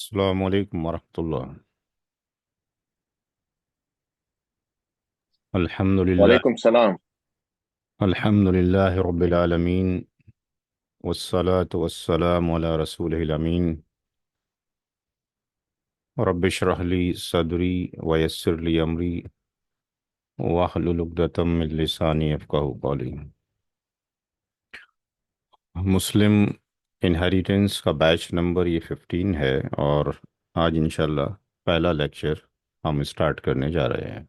अस्सलाम वालेकुम वरहमतुल्लाह। अल्हम्दुलिल्लाह। वालेकुम सलाम। अल्हम्दुलिल्लाह रब्बिल आलमीन। वस्सलातु वस्सलामु अला रसूलिहिल अमीन। रब्बि इश्रह ली सदरी व यस्सिर ली अमरी वाहलुल उक़दतम मिन लिसानी यफ़क़हू क़ौली। मुस्लिम इनहेरिटेंस का बैच नंबर ये 15 है। और आज इंशाल्लाह पहला लेक्चर हम स्टार्ट करने जा रहे हैं।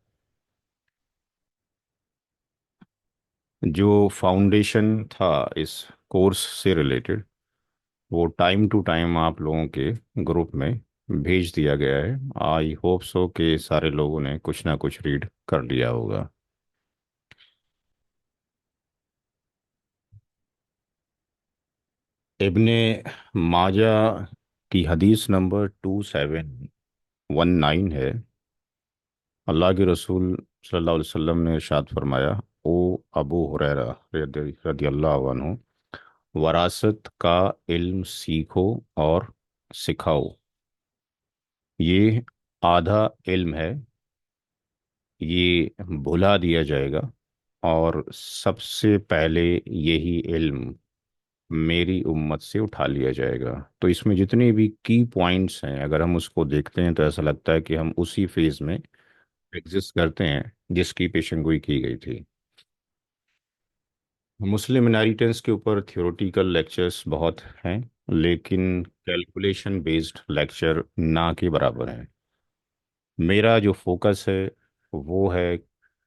जो फाउंडेशन था इस कोर्स से रिलेटेड, वो टाइम टू टाइम आप लोगों के ग्रुप में भेज दिया गया है। आई होप सो कि सारे लोगों ने कुछ ना कुछ रीड कर लिया होगा। इब्ने माजा की हदीस नंबर 2719 है। अल्लाह के रसूल सल्लल्लाहु अलैहि वसल्लम ने इरशाद फरमाया, ओ अबू हुरैरा रदी अल्लाह अन्हु, वरासत का इल्म सीखो और सिखाओ। ये आधा इल्म है, ये भुला दिया जाएगा, और सबसे पहले यही इल्म मेरी उम्मत से उठा लिया जाएगा। तो इसमें जितने भी की पॉइंट्स हैं, अगर हम उसको देखते हैं तो ऐसा लगता है कि हम उसी फेज में एग्जिस्ट करते हैं जिसकी पेशेंगोई की गई थी। मुस्लिम इनहेरिटेंस के ऊपर थियोरेटिकल लेक्चर्स बहुत हैं, लेकिन कैलकुलेशन बेस्ड लेक्चर ना के बराबर हैं। मेरा जो फोकस है वो है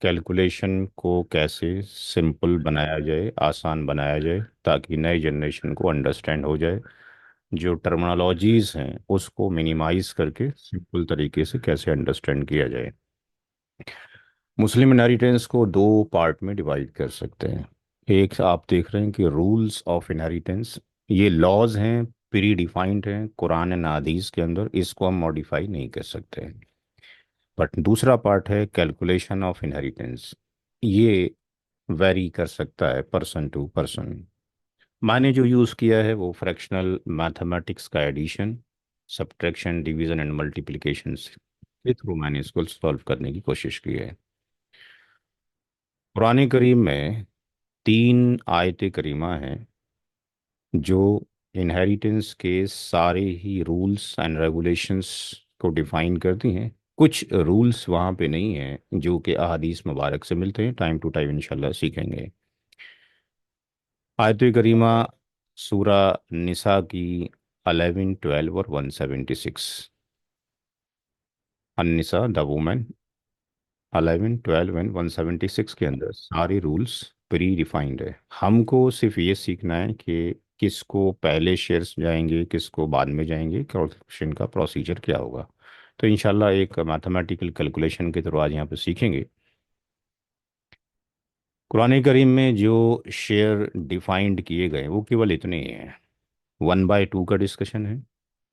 कैलकुलेशन को कैसे सिंपल बनाया जाए, आसान बनाया जाए, ताकि नई जनरेशन को अंडरस्टैंड हो जाए। जो टर्मिनोलॉजीज हैं उसको मिनिमाइज करके सिंपल तरीके से कैसे अंडरस्टैंड किया जाए। मुस्लिम इनहेरिटेंस को दो पार्ट में डिवाइड कर सकते हैं। एक आप देख रहे हैं कि रूल्स ऑफ इनहेरिटेंस, ये लॉज हैं, प्री डिफाइंड हैं कुरान एंड हदीस के अंदर, इसको हम मॉडिफाई नहीं कर सकते हैं। बट दूसरा पार्ट है कैलकुलेशन ऑफ इनहेरिटेंस। ये वेरी कर सकता है पर्सन टू पर्सन। मैंने जो यूज़ किया है वो फ्रैक्शनल मैथमेटिक्स का addition, subtraction, division and multiplication के थ्रू मैंने इसको सॉल्व करने की कोशिश की है। कुरान करीम में 3 आयत करीमा हैं जो इनहेरिटेंस के सारे ही रूल्स एंड रेगुलेशंस को डिफाइन करती हैं। कुछ रूल्स वहाँ पे नहीं हैं जो कि अहादीस मुबारक से मिलते हैं, टाइम टू टाइम इंशाल्लाह सीखेंगे। आयत करीमा सूरा निसा की 11, 12 और 176। अन्निसा द वुमेन 11, 12 एंड 176 के अंदर सारे रूल्स प्री डिफाइंड है। हमको सिर्फ ये सीखना है कि किसको पहले शेयर्स जाएंगे, किसको बाद में जाएंगे, कैलकुलेशन का प्रोसीजर क्या होगा। तो इंशाल्लाह एक मैथमेटिकल कैलकुलेशन के थ्रू आज यहाँ पे सीखेंगे। कुरान करीम में जो शेयर डिफाइंड किए गए वो केवल इतने ही हैं। 1/2 का डिस्कशन है,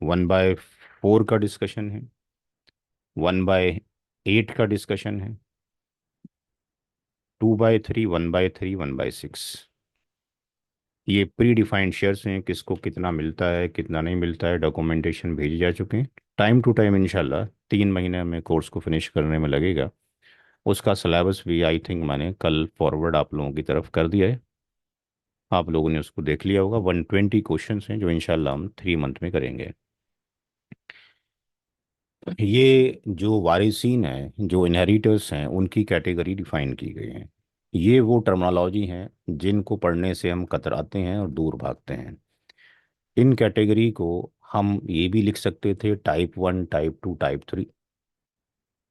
1/4 का डिस्कशन है, 1/8 का डिस्कशन है, 2/3, 1/3, 1/6। ये प्री डिफाइंड शेयर्स हैं, किसको कितना मिलता है कितना नहीं मिलता है, डॉक्यूमेंटेशन भेजे जा चुके हैं। टाइम टू टाइम इंशाल्लाह 3 महीने में कोर्स को फिनिश करने में लगेगा। उसका सिलेबस भी आई थिंक मैंने कल फॉरवर्ड आप लोगों की तरफ कर दिया है। आप लोगों ने उसको देख लिया होगा। 120 क्वेश्चन हैं जो इंशाल्लाह हम 3 मंथ में करेंगे। ये जो वारिसीन हैं, जो इनहेरिटर्स हैं, उनकी कैटेगरी डिफाइन की गई है। ये वो टर्मिनोलॉजी हैं जिनको पढ़ने से हम कतराते हैं और दूर भागते हैं। इन कैटेगरी को हम ये भी लिख सकते थे type 1, type 2, type 3,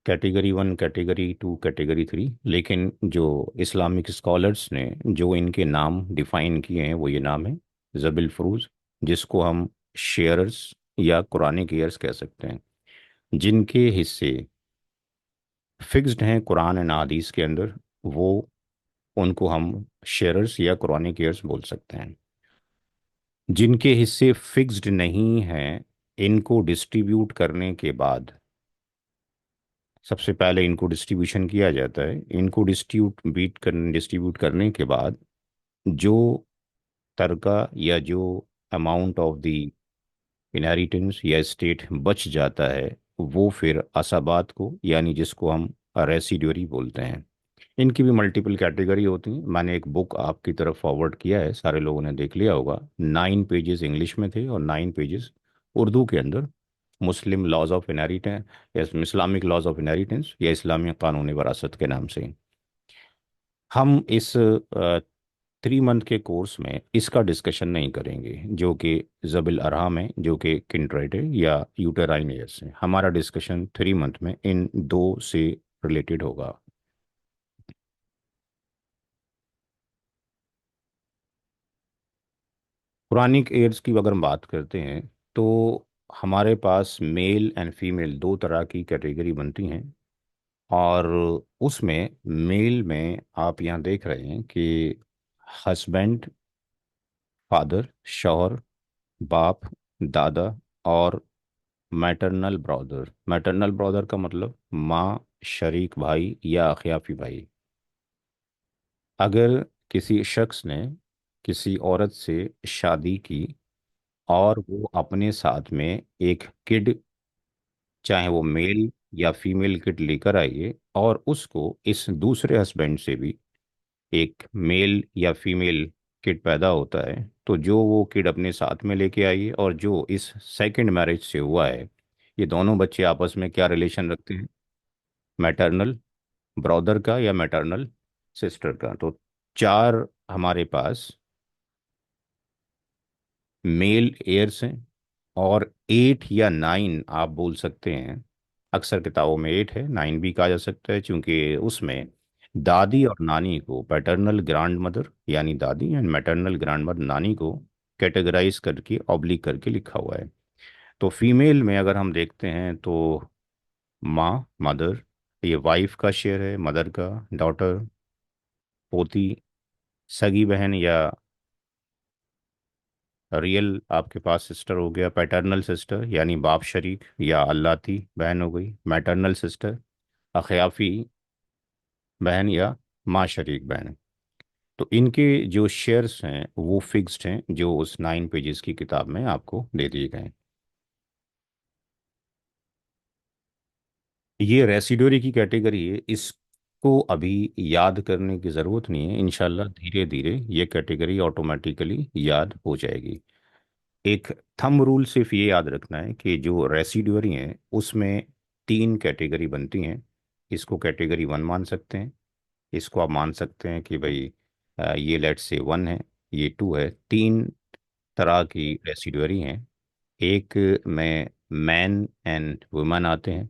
category 1, category 2, category 3। लेकिन जो इस्लामिक स्कॉलर्स ने जो इनके नाम डिफाइन किए हैं वो ये नाम है जबिल फरूज, जिसको हम शेयर्स या कुरानिक ईयर्स कह सकते हैं। जिनके हिस्से फिक्स्ड हैं कुरान एंड हदीस के अंदर, वो उनको हम शेयर्स या कुरानिक ईयर्स बोल सकते हैं। जिनके हिस्से फिक्स्ड नहीं हैं, इनको डिस्ट्रीब्यूट करने के बाद, सबसे पहले इनको डिस्ट्रीब्यूशन किया जाता है। इनको डिस्ट्रीब्यूट करने के बाद जो तरका या जो अमाउंट ऑफ द इनहेरिटेंस या स्टेट बच जाता है, वो फिर असाबात को, यानी जिसको हम रेसिड्यूरी बोलते हैं। इनकी भी मल्टीपल कैटेगरी होती हैं। मैंने एक बुक आपकी तरफ फॉरवर्ड किया है, सारे लोगों ने देख लिया होगा। 9 पेजेस इंग्लिश में थे और 9 पेजेस उर्दू के अंदर। मुस्लिम लॉज ऑफ इनहेरिटेंस या इस्लामिक लॉज ऑफ इनहेरिटेंस या इस्लामी कानून वरासत के नाम से। हम इस 3 मंथ के कोर्स में इसका डिस्कशन नहीं करेंगे, जो कि जबिल अरहम है, जो कि किंड्रेट है या यूटेराइन एयर्स है। हमारा डिस्कशन 3 मंथ में इन दो से रिलेटेड होगा। पुरानिक एयर्स की अगर हम बात करते हैं तो हमारे पास मेल एंड फीमेल दो तरह की कैटेगरी बनती हैं। और उसमें मेल में आप यहाँ देख रहे हैं कि हस्बैंड, फादर, शौहर, बाप, दादा, और मैटरनल ब्रदर। मैटरनल ब्रदर का मतलब माँ, शरीक भाई या अखियाफी भाई। अगर किसी शख्स ने किसी औरत से शादी की और वो अपने साथ में एक किड, चाहे वो मेल या फीमेल किड लेकर आइए, और उसको इस दूसरे हस्बैंड से भी एक मेल या फीमेल किड पैदा होता है, तो जो वो किड अपने साथ में लेके आई है और जो इस सेकंड मैरिज से हुआ है, ये दोनों बच्चे आपस में क्या रिलेशन रखते हैं? मैटरनल ब्रदर का या मैटरनल सिस्टर का। तो चार हमारे पास मेल एयर्स हैं, और 8 या 9 आप बोल सकते हैं। अक्सर किताबों में 8 है, 9 भी कहा जा सकता है, क्योंकि उसमें दादी और नानी को पैटर्नल ग्रैंड मदर यानी दादी एंड मैटरनल ग्रैंड मदर नानी को कैटेगराइज करके ऑब्लिक करके लिखा हुआ है। तो फीमेल में अगर हम देखते हैं तो माँ, मदर, ये वाइफ का शेयर है, मदर का, डॉटर, पोती, सगी बहन या रियल आपके पास सिस्टर हो गया, पैटर्नल सिस्टर यानी बाप शरीक या अल्लाती बहन हो गई, मैटरनल सिस्टर अखयाफी बहन या माँ शरीक बहन। तो इनके जो शेयर्स हैं वो फिक्स्ड हैं, जो उस 9 पेजेस की किताब में आपको दे दिए गए हैं। ये रेसिडोरी की कैटेगरी है, इसको अभी याद करने की ज़रूरत नहीं है। इंशाल्लाह धीरे धीरे ये कैटेगरी ऑटोमेटिकली याद हो जाएगी। एक थंब रूल सिर्फ ये याद रखना है कि जो रेसिडुअरी हैं उसमें 3 कैटेगरी बनती हैं। इसको कैटेगरी 1 मान सकते हैं, इसको आप मान सकते हैं कि भाई ये लेट से 1 है, ये 2 है। 3 तरह की रेसिडुअरी हैं। एक में मैन एंड वुमेन आते हैं,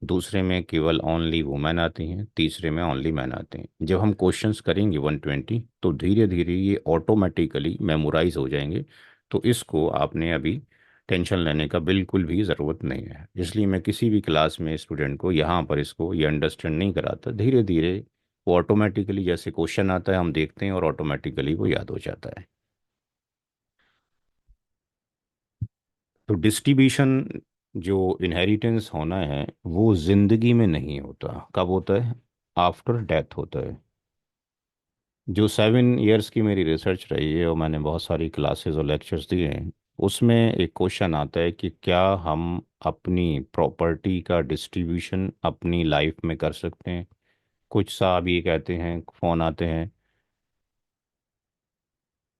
दूसरे में केवल ओनली वुमेन आती हैं, तीसरे में ओनली मैन आते हैं। जब हम क्वेश्चंस करेंगे 120 तो धीरे धीरे ये ऑटोमेटिकली मेमोराइज हो जाएंगे। तो इसको आपने अभी टेंशन लेने का बिल्कुल भी ज़रूरत नहीं है। इसलिए मैं किसी भी क्लास में स्टूडेंट को यहाँ पर इसको ये अंडरस्टैंड नहीं कराता। धीरे धीरे वो ऑटोमेटिकली जैसे क्वेश्चन आता है हम देखते हैं और ऑटोमेटिकली वो याद हो जाता है। तो डिस्ट्रीब्यूशन, जो इनहेरिटेंस होना है, वो जिंदगी में नहीं होता। कब होता है? आफ्टर डेथ होता है। जो 7 इयर्स की मेरी रिसर्च रही है और मैंने बहुत सारी क्लासेस और लेक्चर्स दिए हैं, उसमें एक क्वेश्चन आता है कि क्या हम अपनी प्रॉपर्टी का डिस्ट्रीब्यूशन अपनी लाइफ में कर सकते हैं? कुछ साहब ये कहते हैं, फ़ोन आते हैं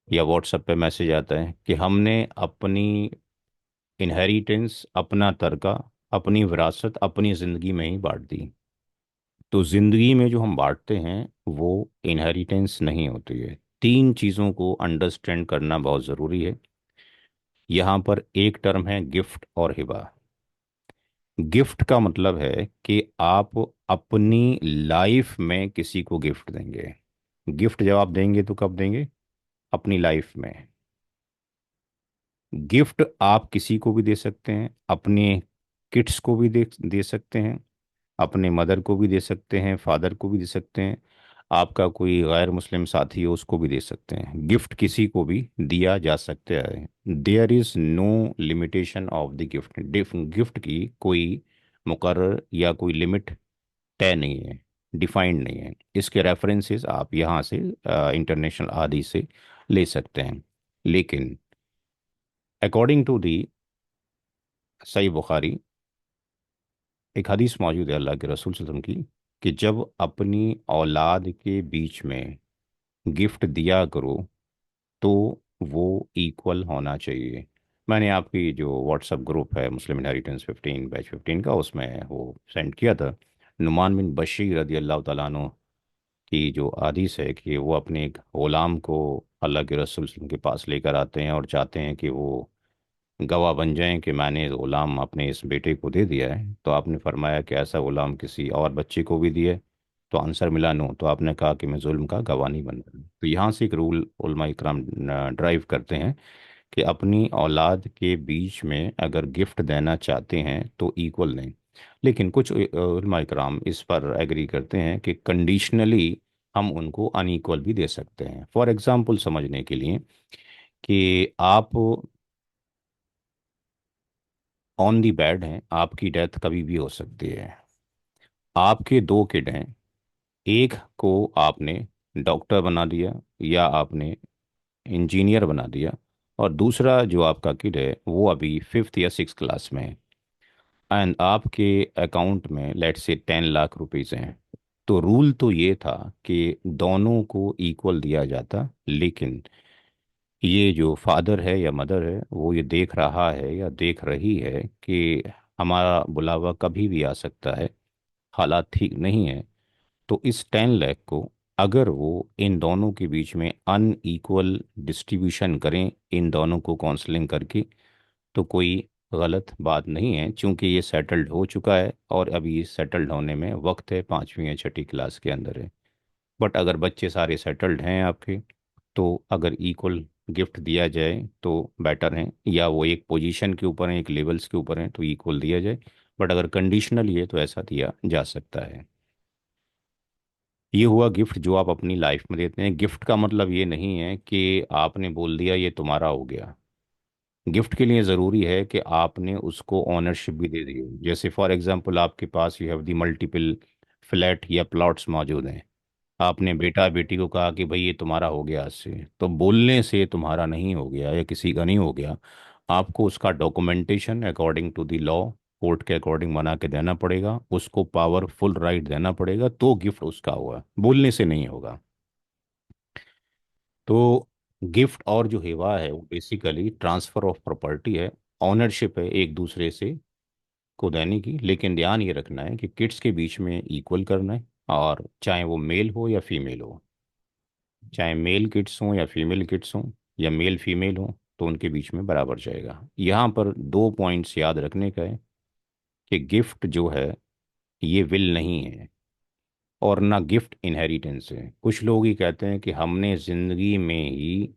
या व्हाट्सएप पे मैसेज आता है कि हमने अपनी इनहेरिटेंस, अपना तरका, अपनी विरासत अपनी ज़िंदगी में ही बांट दी। तो ज़िंदगी में जो हम बांटते हैं वो इनहेरिटेंस नहीं होती है। 3 चीज़ों को अंडरस्टैंड करना बहुत ज़रूरी है। यहाँ पर एक टर्म है गिफ्ट और हिबा। गिफ्ट का मतलब है कि आप अपनी लाइफ में किसी को गिफ्ट देंगे। गिफ्ट जब आप देंगे तो कब देंगे? अपनी लाइफ में। गिफ्ट आप किसी को भी दे सकते हैं, अपने किड्स को भी दे सकते हैं, अपने मदर को भी दे सकते हैं, फादर को भी दे सकते हैं, आपका कोई गैर मुस्लिम साथी हो उसको भी दे सकते हैं। गिफ्ट किसी को भी दिया जा सकता है। There is no limitation of the gift. Gift की कोई मुकर्रर या कोई लिमिट तय नहीं है, डिफाइंड नहीं है। इसके रेफरेंसेस आप यहाँ से इंटरनेशनल आदि से ले सकते हैं। लेकिन अकॉर्डिंग टू दी सही बुखारी एक हदीस मौजूद है अल्लाह के रसूल सल्लल्लाहु अलैहि वसल्लम की कि जब अपनी औलाद के बीच में गिफ्ट दिया करो तो वो इक्वल होना चाहिए। मैंने आपकी जो व्हाट्सएप ग्रुप है मुस्लिम इनहेरिटेंस 15 बैच 15 का, उसमें वो सेंड किया था। नुमान बिन बशीर रदी अल्लाह तआला अन्हु की जो हदीस है कि वो अपने एक गुलाम को अल्लाह के रसूल सल्लल्लाहु अलैहि वसल्लम के पास लेकर आते हैं और चाहते हैं कि वो गवाह बन जाएं कि मैंने इस गुलाम अपने इस बेटे को दे दिया है। तो आपने फरमाया कि ऐसा गुलाम किसी और बच्चे को भी दिए? तो आंसर मिला नो। तो आपने कहा कि मैं जुल्म का गवाह नहीं बन रहा। तो यहाँ से एक रूल उलमा इकराम ड्राइव करते हैं कि अपनी औलाद के बीच में अगर गिफ्ट देना चाहते हैं तो इक्वल दें। लेकिन कुछ उलमा इकराम इस पर एग्री करते हैं कि कंडीशनली हम उनको अनइक्वल भी दे सकते हैं। फॉर एग्जांपल समझने के लिए कि आप ऑन दी बेड हैं, आपकी डेथ कभी भी हो सकती है। आपके दो किड हैं, एक को आपने डॉक्टर बना दिया या आपने इंजीनियर बना दिया, और दूसरा जो आपका किड है वो अभी 5th या 6th क्लास में है। एंड आपके अकाउंट में लेट से 10 लाख रुपीज हैं। तो रूल तो ये था कि दोनों को इक्वल दिया जाता, लेकिन ये जो फादर है या मदर है वो ये देख रहा है या देख रही है कि हमारा बुलावा कभी भी आ सकता है, हालात ठीक नहीं है। तो इस 10 लाख को अगर वो इन दोनों के बीच में अनइक्वल डिस्ट्रीब्यूशन करें, इन दोनों को काउंसलिंग करके, तो कोई गलत बात नहीं है, क्योंकि ये सेटल्ड हो चुका है और अभी सेटल्ड होने में वक्त है, 5वीं या 6ठी क्लास के अंदर है। बट अगर बच्चे सारे सेटल्ड हैं आपके, तो अगर इक्वल गिफ्ट दिया जाए तो बेटर है, या वो एक पोजीशन के ऊपर हैं, एक लेवल्स के ऊपर हैं, तो इक्वल दिया जाए। बट अगर कंडीशनल है तो ऐसा दिया जा सकता है। ये हुआ गिफ्ट जो आप अपनी लाइफ में देते हैं। गिफ्ट का मतलब ये नहीं है कि आपने बोल दिया ये तुम्हारा हो गया। गिफ्ट के लिए ज़रूरी है कि आपने उसको ऑनरशिप भी दे दी हो। जैसे फॉर एग्जांपल आपके पास you have the multiple flat या प्लॉट्स मौजूद हैं। आपने बेटा बेटी को कहा कि भाई ये तुम्हारा हो गया आज से, तो बोलने से तुम्हारा नहीं हो गया या किसी का नहीं हो गया। आपको उसका documentation according to the law, court के अकॉर्डिंग बना के देना पड़ेगा, उसको पावरफुल राइट देना पड़ेगा, तो गिफ्ट उसका हुआ, बोलने से नहीं होगा। तो गिफ्ट और जो हेवा है वो बेसिकली ट्रांसफर ऑफ प्रॉपर्टी है, ऑनरशिप है एक दूसरे से को देने की। लेकिन ध्यान ये रखना है कि किड्स के बीच में इक्वल करना है, और चाहे वो मेल हो या फीमेल हो, चाहे मेल किड्स हों या फीमेल किड्स हों या मेल फीमेल हों, तो उनके बीच में बराबर जाएगा। यहाँ पर दो पॉइंट्स याद रखने का है कि गिफ्ट जो है ये विल नहीं है, और ना गिफ्ट इनहेरिटेंस है। कुछ लोग ही कहते हैं कि हमने ज़िंदगी में ही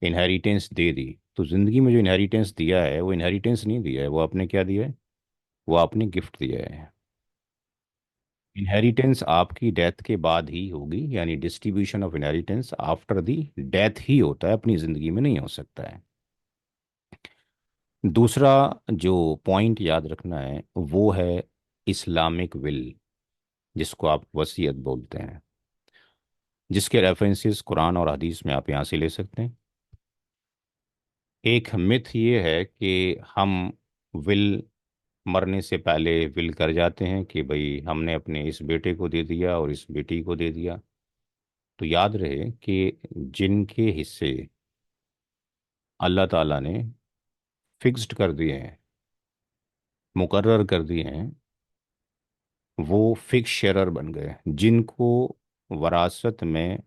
इनहेरिटेंस दे दी। तो ज़िंदगी में जो इनहेरिटेंस दिया है वो इनहेरिटेंस नहीं दिया है, वो आपने क्या दिया है? वो आपने गिफ्ट दिया है। इनहेरिटेंस आपकी डेथ के बाद ही होगी, यानी distribution of inheritance after the death ही होता है, अपनी ज़िंदगी में नहीं हो सकता है। दूसरा जो पॉइंट याद रखना है वो है इस्लामिक विल, जिसको आप वसीयत बोलते हैं, जिसके रेफरेंसेस कुरान और हदीस में आप यहाँ से ले सकते हैं। एक मिथ ये है कि हम विल मरने से पहले विल कर जाते हैं कि भाई हमने अपने इस बेटे को दे दिया और इस बेटी को दे दिया। तो याद रहे कि जिनके हिस्से अल्लाह ताला ने फिक्स्ड कर दिए हैं, मुकर्रर कर दिए हैं, वो फिक्स शेयरर बन गए। जिनको वरासत में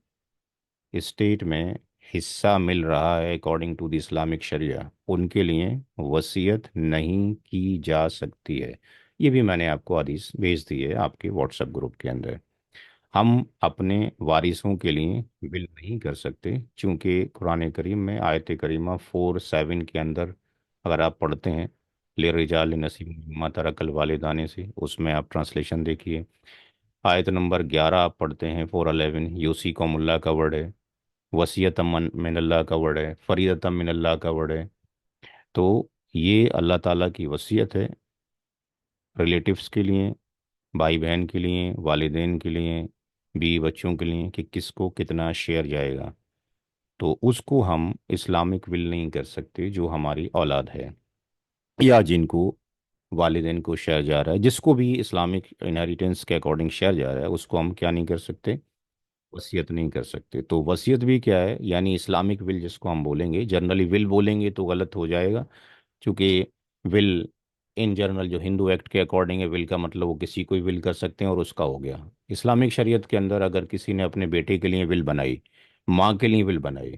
स्टेट में हिस्सा मिल रहा है अकॉर्डिंग टू द इस्लामिक शरिया, उनके लिए वसीयत नहीं की जा सकती है। ये भी मैंने आपको हदीस भेज दी है आपके व्हाट्सएप ग्रुप के अंदर। हम अपने वारिसों के लिए विल नहीं कर सकते, क्योंकि कुरान करीम में आयत करीमा 4:7 के अंदर अगर आप पढ़ते हैं, ले रिजाल नसीब मम्मा तरकल वालिदाने से, उसमें आप ट्रांसलेशन देखिए। आयत नंबर 11 आप पढ़ते हैं, 4:11, यूसी कौमुल्ला का वर्ड है, वसीयत मिनल्ला का वर्ड है, फरीदत मिनल्ला का वर्ड है। तो ये अल्लाह ताला की वसीयत है रिलेटिव्स के लिए, भाई बहन के लिए, वालिदैन के लिए, बीवी बच्चों के लिए, कि किसको कितना शेयर जाएगा। तो उसको हम इस्लामिक विल नहीं कर सकते जो हमारी औलाद है। या जिनको वालिदैन को शेयर जा रहा है, जिसको भी इस्लामिक इनहेरिटेंस के अकॉर्डिंग शेयर जा रहा है, उसको हम क्या नहीं कर सकते, वसीयत नहीं कर सकते। तो वसीयत भी क्या है, यानी इस्लामिक विल जिसको हम बोलेंगे, जनरली विल बोलेंगे तो गलत हो जाएगा, क्योंकि विल इन जनरल जो हिंदू एक्ट के अकॉर्डिंग है, विल का मतलब वो किसी को भी विल कर सकते हैं और उसका हो गया। इस्लामिक शरीयत के अंदर अगर किसी ने अपने बेटे के लिए विल बनाई, माँ के लिए विल बनाई,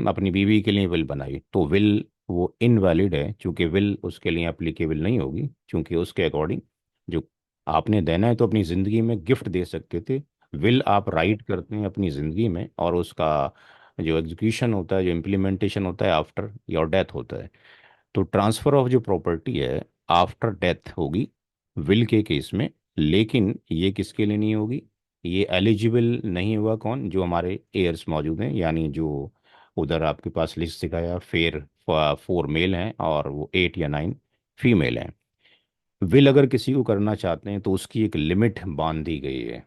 अपनी बीवी के लिए विल बनाई, तो विल वो इनवैलिड है, क्योंकि विल उसके लिए एप्लीकेबल नहीं होगी, क्योंकि उसके अकॉर्डिंग जो आपने देना है तो अपनी ज़िंदगी में गिफ्ट दे सकते थे। विल आप राइट करते हैं अपनी ज़िंदगी में, और उसका जो एग्जीक्यूशन होता है, जो इम्प्लीमेंटेशन होता है, आफ्टर योर डेथ होता है। तो ट्रांसफ़र ऑफ जो प्रॉपर्टी है आफ्टर डेथ होगी विल के केस में, लेकिन ये किसके लिए नहीं होगी, ये एलिजिबल नहीं हुआ कौन, जो हमारे एयर्स मौजूद हैं, यानी जो उधर आपके पास लिस्ट दिखाया, फेर 4 मेल हैं और वो 8 या 9 फीमेल हैं। विल अगर किसी को करना चाहते हैं तो उसकी एक लिमिट बांध दी गई है,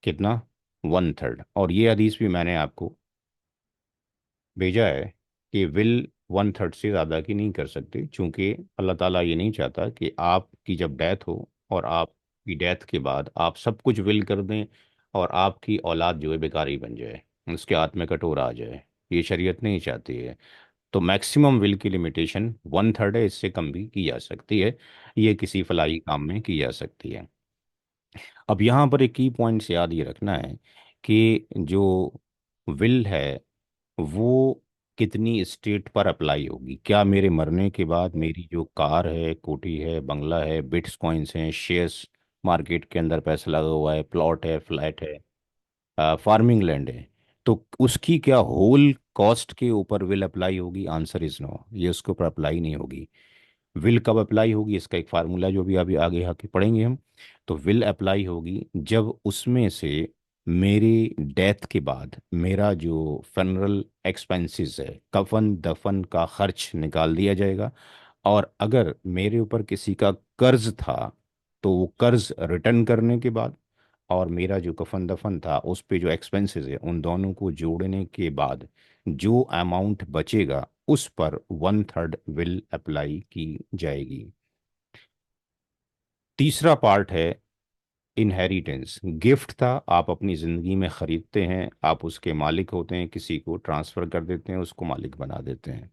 कितना, 1/3। और ये हदीस भी मैंने आपको भेजा है कि विल 1/3 से ज़्यादा की नहीं कर सकते, क्योंकि अल्लाह ताला ये नहीं चाहता कि आपकी जब डेथ हो और आपकी डेथ के बाद आप सब कुछ विल कर दें और आपकी औलाद जो है बेकारी बन जाए, उसके हाथ में कटोरा आ जाए। ये शरीयत नहीं चाहती है। तो मैक्सिमम विल की लिमिटेशन 1/3 है, इससे कम भी की जा सकती है, ये किसी फलाही काम में की जा सकती है। अब यहाँ पर एक की पॉइंट्स याद ये रखना है कि जो विल है वो कितनी स्टेट पर अप्लाई होगी। क्या मेरे मरने के बाद मेरी जो कार है, कोठी है, बंगला है, बिट्स कॉइन्स हैं, शेयर्स, मार्केट के अंदर पैसा लगा हुआ है, प्लॉट है, फ्लैट है, फार्मिंग लैंड है, तो उसकी क्या होल कॉस्ट के ऊपर विल अप्लाई होगी? आंसर इज नो, ये उसके ऊपर अप्लाई नहीं होगी। विल कब अप्लाई होगी, इसका एक फार्मूला जो भी अभी आगे आके पढ़ेंगे हम। तो विल अप्लाई होगी जब उसमें से मेरी डेथ के बाद मेरा जो फनरल एक्सपेंसेस है, कफन दफन का खर्च निकाल दिया जाएगा। और अगर मेरे ऊपर किसी का कर्ज था तो वो कर्ज रिटर्न करने के बाद, और मेरा जो कफन दफन था उस पे जो एक्सपेंसेस है, उन दोनों को जोड़ने के बाद जो अमाउंट बचेगा उस पर 1/3 विल अप्लाई की जाएगी। तीसरा पार्ट है इनहेरिटेंस। गिफ्ट था, आप अपनी ज़िंदगी में ख़रीदते हैं, आप उसके मालिक होते हैं, किसी को ट्रांसफ़र कर देते हैं, उसको मालिक बना देते हैं।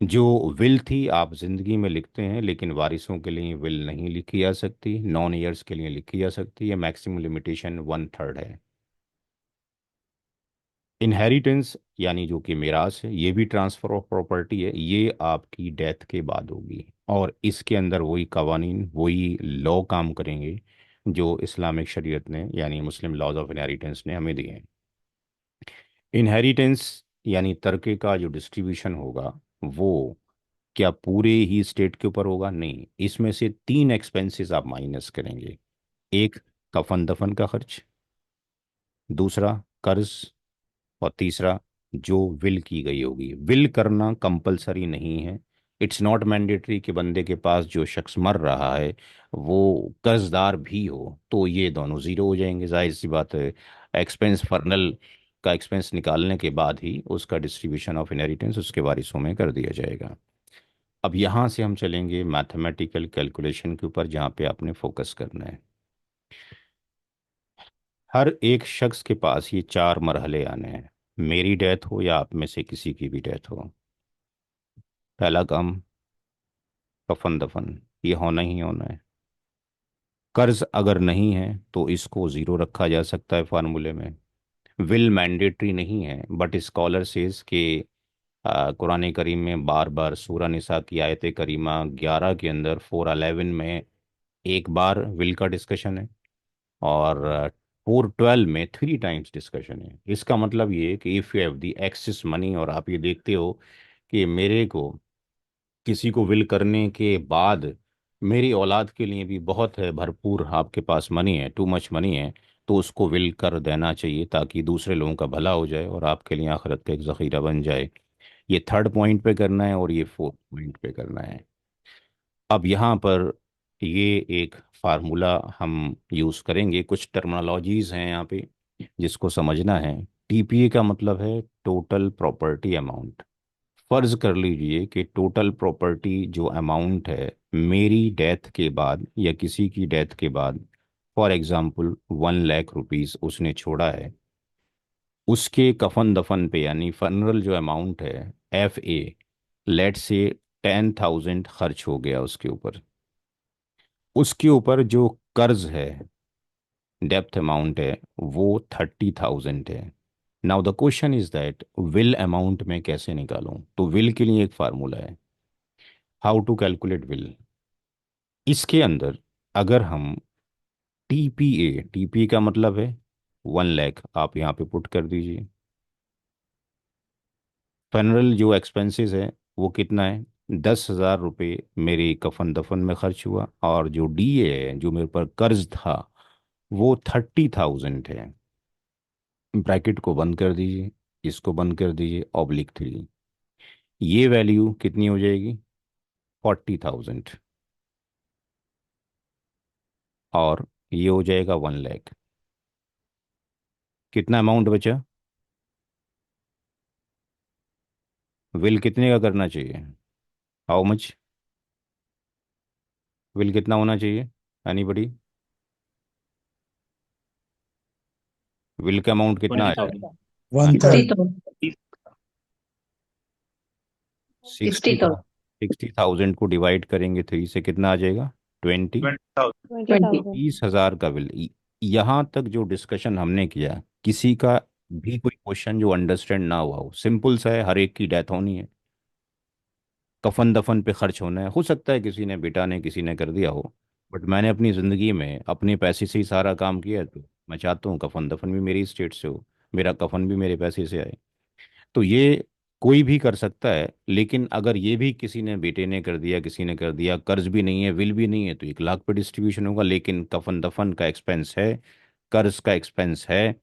जो विल थी आप ज़िंदगी में लिखते हैं, लेकिन वारिसों के लिए विल नहीं लिखी जा सकती, नॉन ईयर्स के लिए लिखी जा सकती है, मैक्सिमम लिमिटेशन 1/3 है। इनहेरिटेंस यानी जो कि मिरास है, ये भी ट्रांसफ़र ऑफ प्रॉपर्टी है, ये आपकी डेथ के बाद होगी, और इसके अंदर वही कवानीन, वही लॉ काम करेंगे जो इस्लामिक शरीयत ने, यानी मुस्लिम लॉज ऑफ इनहेरिटेंस ने हमें दिए हैं। इनहेरिटेंस यानी तरके का जो डिस्ट्रीब्यूशन होगा वो क्या पूरे ही स्टेट के ऊपर होगा? नहीं, इसमें से 3 एक्सपेंसेस आप माइनस करेंगे। एक, कफन दफन का खर्च, दूसरा कर्ज, और तीसरा जो विल की गई होगी। विल करना कंपलसरी नहीं है, इट्स नॉट मैंडेटरी कि बंदे के पास जो शख्स मर रहा है वो कर्जदार भी हो, तो ये दोनों ज़ीरो हो जाएंगे, जाहिर सी बात है। एक्सपेंस फर्नल का एक्सपेंस निकालने के बाद ही उसका डिस्ट्रीब्यूशन ऑफ इनहेरिटेंस उसके वारिसों में कर दिया जाएगा। अब यहाँ से हम चलेंगे मैथमेटिकल कैलकुलेशन के ऊपर, जहाँ पे आपने फोकस करना है। हर एक शख्स के पास ये 4 मरहले आने हैं, मेरी डेथ हो या आप में से किसी की भी डेथ हो। पहला काम, कफन दफन, ये होना ही होना है। कर्ज अगर नहीं है तो इसको ज़ीरो रखा जा सकता है फार्मूले में। विल मैंडेटरी नहीं है, बट स्कॉलर सेज के कुरान करीम में बार बार सूरह निसा की आयत करीमा 11 के अंदर 4:11 में एक बार विल का डिस्कशन है, और 4:12 में 3 टाइम्स डिस्कशन है। इसका मतलब ये है कि if you have the excess money, और आप ये देखते हो कि मेरे को किसी को विल करने के बाद मेरी औलाद के लिए भी बहुत है, भरपूर आपके पास मनी है, टू मच मनी है, तो उसको विल कर देना चाहिए ताकि दूसरे लोगों का भला हो जाए और आपके लिए आखिरत का एक ज़ख़ीरा बन जाए। ये थर्ड पॉइंट पे करना है और ये फोर्थ पॉइंट पे करना है। अब यहाँ पर ये एक फार्मूला हम यूज़ करेंगे, कुछ टर्मिनोलॉजीज हैं यहाँ पे जिसको समझना है। टीपीए का मतलब है टोटल प्रॉपर्टी अमाउंट, फर्ज कर लीजिए कि टोटल प्रॉपर्टी जो अमाउंट है मेरी डेथ के बाद या किसी की डेथ के बाद, फॉर एग्जांपल 1 लाख रुपीस उसने छोड़ा है, उसके कफन दफन पे यानी फनरल जो अमाउंट है, FA, लेट से 10,000 खर्च हो गया उसके ऊपर। उसके ऊपर जो कर्ज है, डेप्थ अमाउंट है, वो 30,000 है। Now the question is that will amount में कैसे निकालूं? तो विल के लिए एक फार्मूला है, हाउ टू कैलकुलेट विल। इसके अंदर अगर हम TPA का मतलब है 1 लाख, आप यहाँ पे पुट कर दीजिए। फनरल जो एक्सपेंसेस है वो कितना है? 10,000 रुपये मेरे कफन दफन में खर्च हुआ, और जो DA है जो मेरे पर कर्ज था वो 30,000 है। ब्रैकेट को बंद कर दीजिए, इसको बंद कर दीजिए, ऑब्लिक 3। ये वैल्यू कितनी हो जाएगी? 40,000। और ये हो जाएगा 1 लाख। कितना अमाउंट बचा? विल कितने का करना चाहिए? How much? विल कितना होना चाहिए? एनीबडी? विल का अमाउंट कितना आया? 20,000। हाँ, 1/3। 60 था। 60,000 को डिवाइड करेंगे 3 से, कितना आ जाएगा? 20। 20,000। 20,000। 30,000 का बिल। यहाँ तक जो डिस्कशन हमने किया, किसी का भी कोई क्वेश्चन जो अंडरस्टैंड ना हुआ हो, सिंपल सा है, हर एक की डेथ होनी है, कफन दफन पे खर्च होना है। हो सकता है किसी ने, बेटा ने, किसी ने कर दिया हो, बट मैंने अपनी ज़िंदगी में अपने पैसे से ही सारा काम किया है, तो मैं चाहता हूँ कफन दफन भी मेरी स्टेट से हो, मेरा कफन भी मेरे पैसे से आए। तो ये कोई भी कर सकता है, लेकिन अगर ये भी किसी ने, बेटे ने कर दिया, किसी ने कर दिया, कर्ज भी नहीं है, विल भी नहीं है, तो 1 लाख पे डिस्ट्रीब्यूशन होगा। लेकिन कफन दफन का एक्सपेंस है, कर्ज का एक्सपेंस है,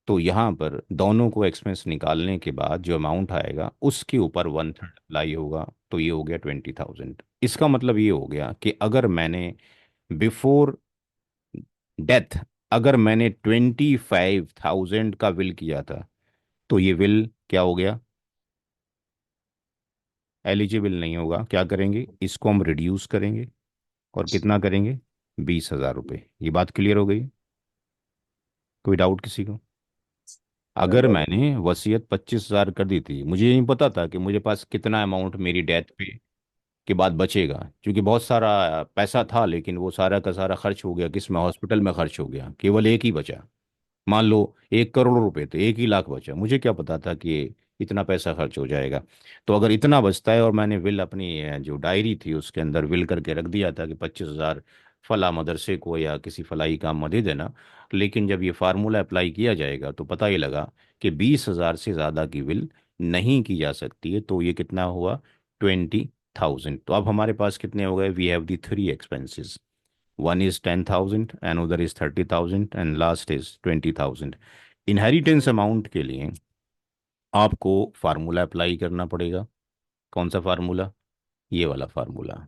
तो यहाँ पर दोनों को एक्सपेंस निकालने के बाद जो अमाउंट आएगा उसके ऊपर 1/3 अप्लाई होगा। तो ये हो गया 20,000। इसका मतलब ये हो गया कि अगर मैंने बिफोर डेथ, अगर मैंने 25,000 का विल किया था, तो ये विल क्या हो गया? एलिजिबल नहीं होगा। क्या करेंगे? इसको हम रिड्यूस करेंगे, और कितना करेंगे? 20,000 रुपये। ये बात क्लियर हो गई? कोई डाउट किसी को? अगर मैंने वसीयत 25,000 कर दी थी, मुझे नहीं पता था कि मुझे पास कितना अमाउंट मेरी डेथ पे के बाद बचेगा, क्योंकि बहुत सारा पैसा था, लेकिन वो सारा का सारा खर्च हो गया, किस में? हॉस्पिटल में खर्च हो गया, केवल एक ही बचा। मान लो 1 करोड़ रुपए थे, 1 ही लाख बचा, मुझे क्या पता था कि इतना पैसा खर्च हो जाएगा। तो अगर इतना बचता है, और मैंने विल अपनी जो डायरी थी उसके अंदर विल करके रख दिया था कि 25,000 फला मदरसे को या किसी फलाई काम में दे देना, लेकिन जब ये फार्मूला अप्लाई किया जाएगा तो पता ही लगा कि 20,000 से ज़्यादा की विल नहीं की जा सकती है। तो ये कितना हुआ? 20,000। तो अब हमारे पास कितने हो गए? We have the 3 expenses. One is 10,000, another is 30,000, and last is 20,000। Inheritance amount के लिए आपको फार्मूला अप्लाई करना पड़ेगा। कौन सा फार्मूला? ये वाला फार्मूला।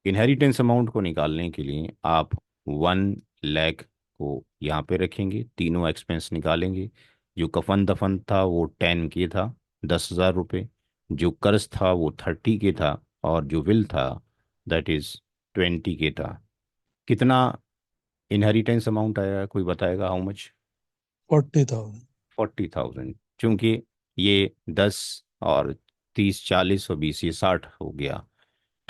इनहेरिटेंस अमाउंट को निकालने के लिए आप 1 लाख को यहाँ पे रखेंगे, तीनों एक्सपेंस निकालेंगे। जो कफन दफन था वो 10 के था, 10,000 रुपये। जो कर्ज था वो 30 के था, और जो विल था दैट इज 20 के था। कितना इनहेरिटेंस अमाउंट आया? कोई बताएगा हाउ मच? 40,000। 40,000। क्योंकि ये 10 और 30, 40 और 20, ये 60 हो गया।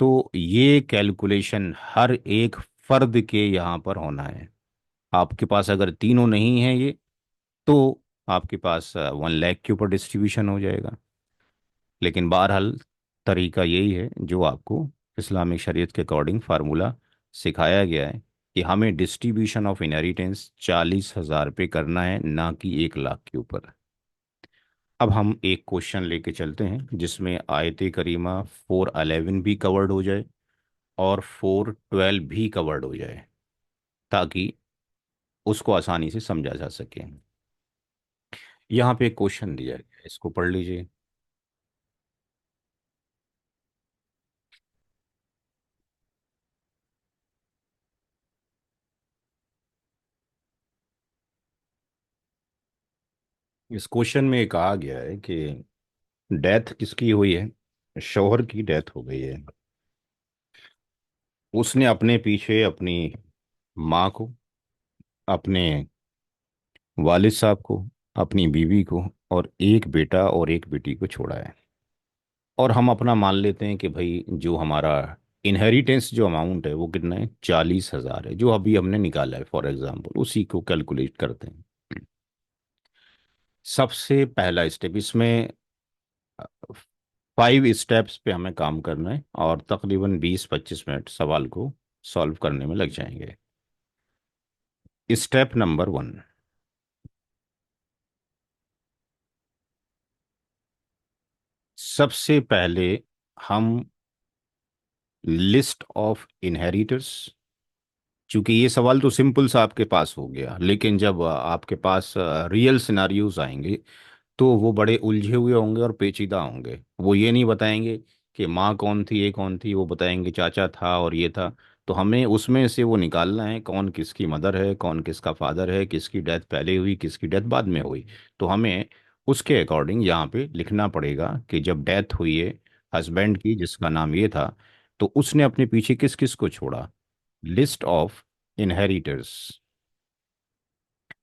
तो ये कैलकुलेशन हर एक फर्द के यहाँ पर होना है। आपके पास अगर तीनों नहीं है ये, तो आपके पास 1 लाख के ऊपर डिस्ट्रीब्यूशन हो जाएगा। लेकिन बहरहाल तरीका यही है जो आपको इस्लामिक शरीयत के अकॉर्डिंग फार्मूला सिखाया गया है, कि हमें डिस्ट्रीब्यूशन ऑफ इनहेरिटेंस 40,000 पे करना है, ना कि 1 लाख के ऊपर। अब हम एक क्वेश्चन लेके चलते हैं जिसमें आयत करीमा 411 भी कवर्ड हो जाए और 412 भी कवर्ड हो जाए, ताकि उसको आसानी से समझा जा सके। यहाँ पे एक क्वेश्चन दिया गया है, इसको पढ़ लीजिए। इस क्वेश्चन में कहा गया है कि डेथ किसकी हुई है? शौहर की डेथ हो गई है। उसने अपने पीछे अपनी माँ को, अपने वालिद साहब को, अपनी बीवी को और एक बेटा और एक बेटी को छोड़ा है। और हम अपना मान लेते हैं कि भाई जो हमारा इनहेरिटेंस जो अमाउंट है वो कितना है, 40,000 है, जो अभी हमने निकाला है फॉर एग्जाम्पल, उसी को कैलकुलेट करते हैं। सबसे पहला स्टेप इसमें 5 स्टेप्स पे हमें काम करना है और तकरीबन 20-25 मिनट सवाल को सॉल्व करने में लग जाएंगे। स्टेप नंबर 1, सबसे पहले हम लिस्ट ऑफ इनहेरिटर्स, क्योंकि ये सवाल तो सिंपल सा आपके पास हो गया, लेकिन जब आपके पास रियल सिनारियोज आएंगे तो वो बड़े उलझे हुए होंगे और पेचीदा होंगे। वो ये नहीं बताएंगे कि माँ कौन थी, ये कौन थी, वो बताएंगे चाचा था और ये था। तो हमें उसमें से वो निकालना है कौन किसकी मदर है, कौन किसका फादर है, किसकी डेथ पहले हुई, किसकी डेथ बाद में हुई। तो हमें उसके अकॉर्डिंग यहाँ पे लिखना पड़ेगा कि जब डेथ हुई है हस्बैंड की, जिसका नाम ये था, तो उसने अपने पीछे किस किस को छोड़ा। List of inheritors.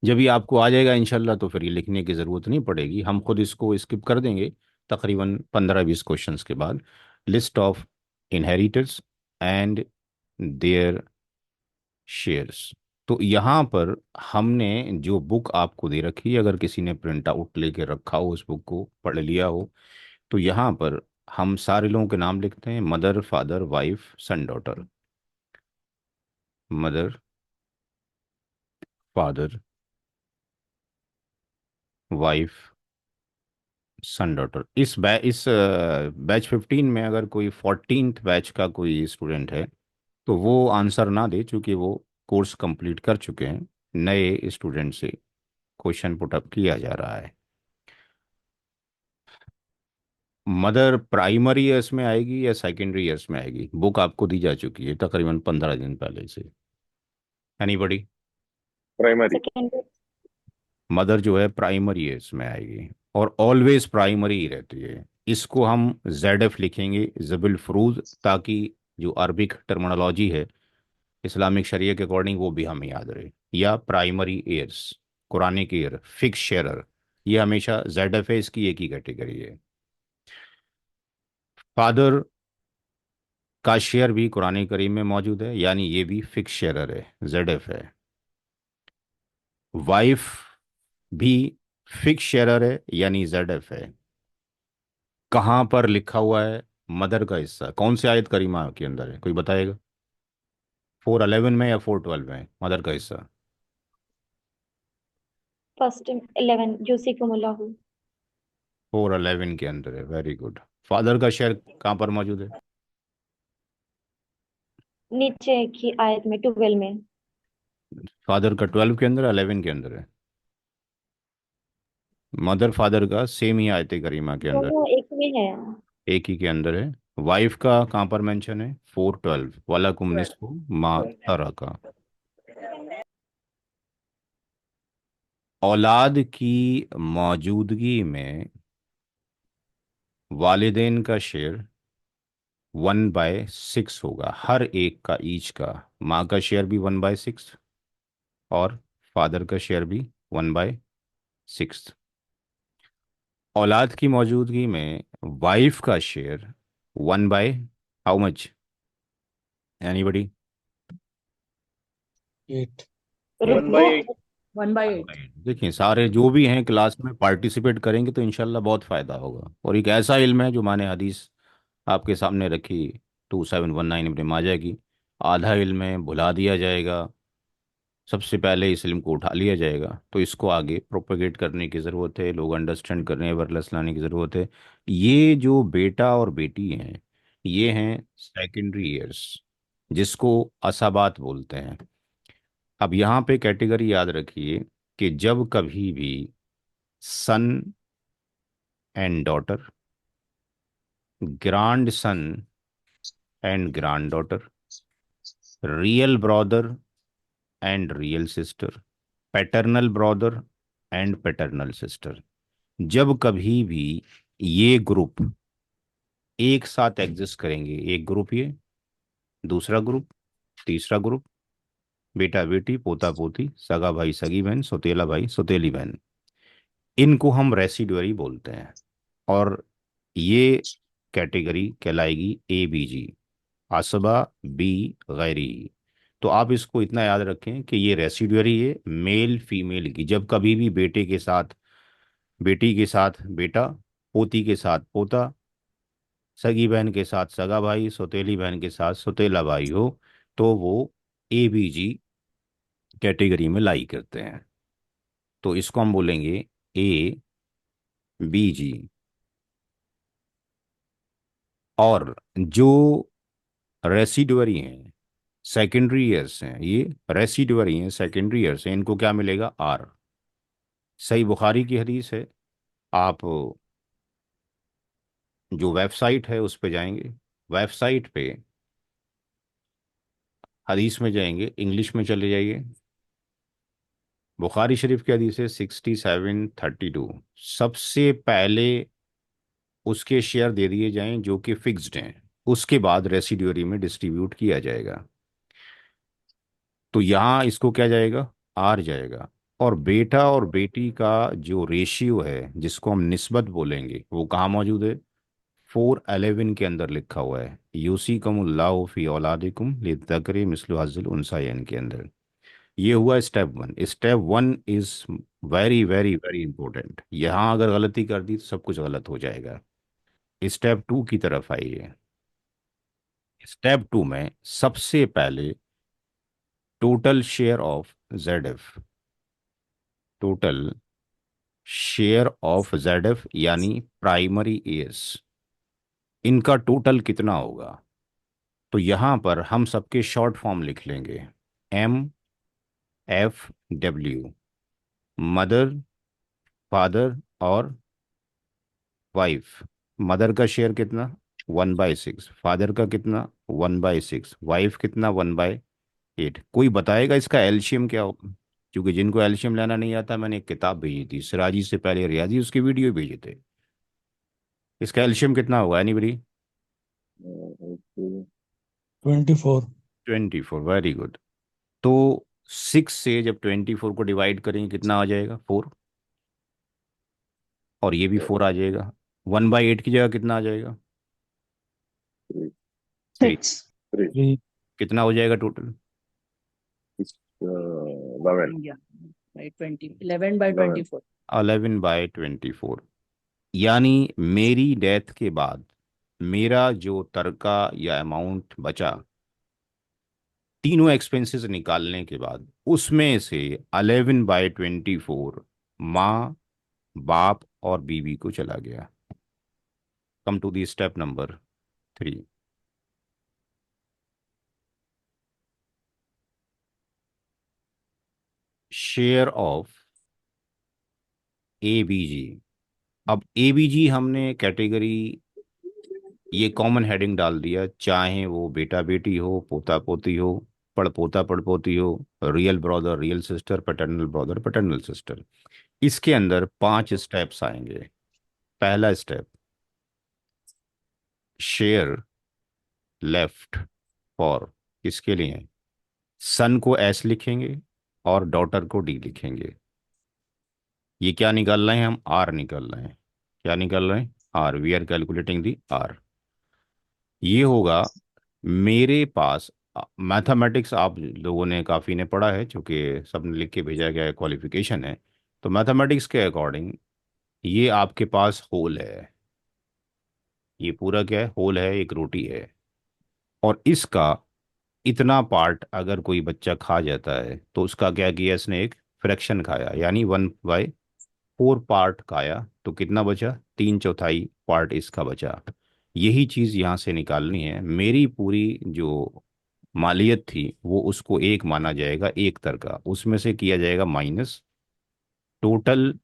जब ये आपको आ जाएगा इंशाल्लाह तो फिर ये लिखने की ज़रूरत नहीं पड़ेगी, हम खुद इसको स्किप कर देंगे तकरीबन 15-20 क्वेश्चंस के बाद। List of inheritors and there shares. तो यहाँ पर हमने जो बुक आपको दे रखी है, अगर किसी ने प्रिंट आउट लेके रखा हो, उस बुक को पढ़ लिया हो, तो यहाँ पर हम सारे लोगों के नाम लिखते हैं, mother father wife son daughter. Mother father wife son daughter. इस बैच 15 में अगर कोई 14th बैच का कोई स्टूडेंट है तो वो आंसर ना दे, चूंकि वो कोर्स कंप्लीट कर चुके हैं। नए स्टूडेंट से क्वेश्चन पुटअप किया जा रहा है। मदर प्राइमरी ईयर्स में आएगी या सेकेंडरी ईयर्स में आएगी? बुक आपको दी जा चुकी है तकरीबन 15 दिन पहले से। एनीबडी? प्राइमरी। सेकेंड। मदर जो है प्राइमरी ईयर्स में आएगी और ऑलवेज प्राइमरी ही रहती है। इसको हम जेड एफ लिखेंगे, जबिल फरूज, ताकि जो अरबिक टर्मिनोलॉजी है इस्लामिक शरीय के अकॉर्डिंग वो भी हमें याद रहे। या primary heirs, Quranic heir, fix sharer, ये हमेशा जेड एफ है, इसकी एक ही कैटेगरी है। फादर का शेयर भी कुरान करीम में मौजूद है, यानी ये भी फिक्स शेयरर है, जेड एफ है। वाइफ भी फिक्स शेयरर है, यानी जेड एफ है। कहाँ पर लिखा हुआ है मदर का हिस्सा, कौन से आयत करीमा के अंदर है, कोई बताएगा? 4:11 में या 4:12 में मदर का हिस्सा? फर्स्ट 11 यूसिकुमुल्लाहु। 4:11 के अंदर है, वेरी गुड। फादर का शेयर कहाँ पर मौजूद है? नीचे की आयत में 12 में। फादर का 12 के अंदर, 11 के अंदर है? मदर फादर का सेम ही आयत करीमा के अंदर, दोनों एक में है। एक ही के अंदर है। वाइफ का कहाँ पर मेंशन है? 4:12, वाला कुम निस्फु मा तरका। औलाद की मौजूदगी में वालिदैन का शेयर 1/6 होगा, हर एक का, ईच का। माँ का शेयर भी 1/6 और फादर का शेयर भी 1/6। औलाद की मौजूदगी में वाइफ का शेयर 1/हाउ मच? एनीबडी? एट। 1/8। रुको। 1/8। देखिए, सारे जो भी हैं क्लास में पार्टिसिपेट करेंगे तो इंशाल्लाह बहुत फ़ायदा होगा। और एक ऐसा इल्म है जो माने हदीस आपके सामने रखी, 2719 इब्न माजा की। आधा इल्म है, भुला दिया जाएगा, सबसे पहले इस इल्म को उठा लिया जाएगा। तो इसको आगे प्रोपेगेट करने की ज़रूरत है, लोग अंडरस्टैंड करने, अवेयरनेस लाने की ज़रूरत है। ये जो बेटा और बेटी हैं, ये हैं सेकेंडरी ईयर्स, जिसको असाबात बोलते हैं। अब यहाँ पे कैटेगरी याद रखिए कि जब कभी भी son and daughter, grandson and granddaughter, real brother and real sister, paternal brother and paternal sister, जब कभी भी ये ग्रुप एक साथ एग्जिस्ट करेंगे। एक ग्रुप ये, दूसरा ग्रुप, तीसरा ग्रुप, बेटा बेटी, पोता पोती, सगा भाई सगी बहन, सौतेला भाई सौतेली बहन, इनको हम रेसिडुअरी बोलते हैं। और ये कैटेगरी कहलाएगी ए बी जी, आसबा, बी, गैरी। तो आप इसको इतना याद रखें कि ये रेसिडुअरी है मेल फीमेल की। जब कभी भी बेटे के साथ बेटी के साथ बेटा, पोती के साथ पोता, सगी बहन के साथ सगा भाई, सौतेली बहन के साथ सौतेला भाई हो, तो वो ए बी जी कैटेगरी में लाई करते हैं। तो इसको हम बोलेंगे ए बी जी। और जो रेसिडुअरी हैं, सेकेंडरी ईयर्स हैं, ये रेसिडुअरी हैं, सेकेंडरी ईयर्स हैं, इनको क्या मिलेगा? आर। सही बुखारी की हदीस है। आप जो वेबसाइट है उस पे जाएंगे, वेबसाइट पे हदीस में जाएंगे, इंग्लिश में चले जाइए। बुखारी शरीफ की हदीस है 6732। सबसे पहले उसके शेयर दे दिए जाएं जो कि फिक्स्ड हैं, उसके बाद रेसिड्यूरी में डिस्ट्रीब्यूट किया जाएगा। तो यहाँ इसको क्या जाएगा? आर जाएगा। और बेटा और बेटी का जो रेशियो है, जिसको हम निस्बत बोलेंगे, वो कहाँ मौजूद है? 411 के अंदर लिखा हुआ है, यूसीकुमुल्लाहु फी औलादिकुम लिज़्ज़करि मिस्लु हज़्ज़िल उनसायैन के अंदर। ये हुआ step one. Step one is very very very important. यहाँ अगर गलती कर दी तो सब कुछ गलत हो जाएगा। स्टेप टू की तरफ आइए। स्टेप टू में सबसे पहले total share of Z F, total share of Z F यानी प्राइमरी एस, इनका टोटल कितना होगा? तो यहां पर हम सबके शॉर्ट फॉर्म लिख लेंगे, M F W. Mother, father और वाइफ। मदर का शेयर कितना? 1/6। फादर का कितना? 1/6। वाइफ कितना? 1/8। कोई बताएगा इसका एलसीएम क्या होगा? क्योंकि जिनको एलसीएम लेना नहीं आता, मैंने एक किताब भेजी थी सिराजी से पहले रियाजी, उसके वीडियो भेजे थे। इसका एलसीएम कितना होगा एनीबडी? 24। 24। Very good. तो 6 से जब 24 को डिवाइड करेंगे कितना आ जाएगा? 4। और ये भी 4 आ जाएगा। 1/8 की जगह कितना आ जाएगा? 3। 3। कितना हो जाएगा टोटल? 11/24। यानी मेरी डेथ के बाद मेरा जो तर्का या अमाउंट बचा, तीनों एक्सपेंसेस निकालने के बाद, उसमें से 11/24 माँ, बाप और बीवी को चला गया। Come to the step number 3। Share of A B G. अब ए बी जी हमने कैटेगरी, ये कॉमन हेडिंग डाल दिया, चाहे वो बेटा बेटी हो, पोता पोती हो, पड़पोता पड़पोती हो, real brother real sister, paternal brother paternal sister. इसके अंदर 5 स्टेप्स आएंगे। पहला स्टेप, शेयर लेफ्ट फॉर, किसके लिए? सन को एस लिखेंगे और डॉटर को डी लिखेंगे। ये क्या निकाल रहे हैं? हम आर निकाल रहे हैं। क्या निकाल रहे हैं? R. We are calculating the R. ये होगा मेरे पास। मैथमेटिक्स आप लोगों ने काफ़ी ने पढ़ा है, चूँकि सबने लिख के भेजा गया है, क्वालिफिकेशन है। तो मैथमेटिक्स के अकॉर्डिंग ये आपके पास होल है। ये पूरा क्या है? होल है, एक रोटी है। और इसका इतना पार्ट अगर कोई बच्चा खा जाता है तो उसका क्या किया इसने? एक फ्रैक्शन खाया, यानी 1/4 पार्ट खाया। तो कितना बचा? 3/4 पार्ट इसका बचा। यही चीज़ यहाँ से निकालनी है। मेरी पूरी जो मालियत थी वो उसको एक माना जाएगा, एक तरका, उसमें से किया जाएगा minus total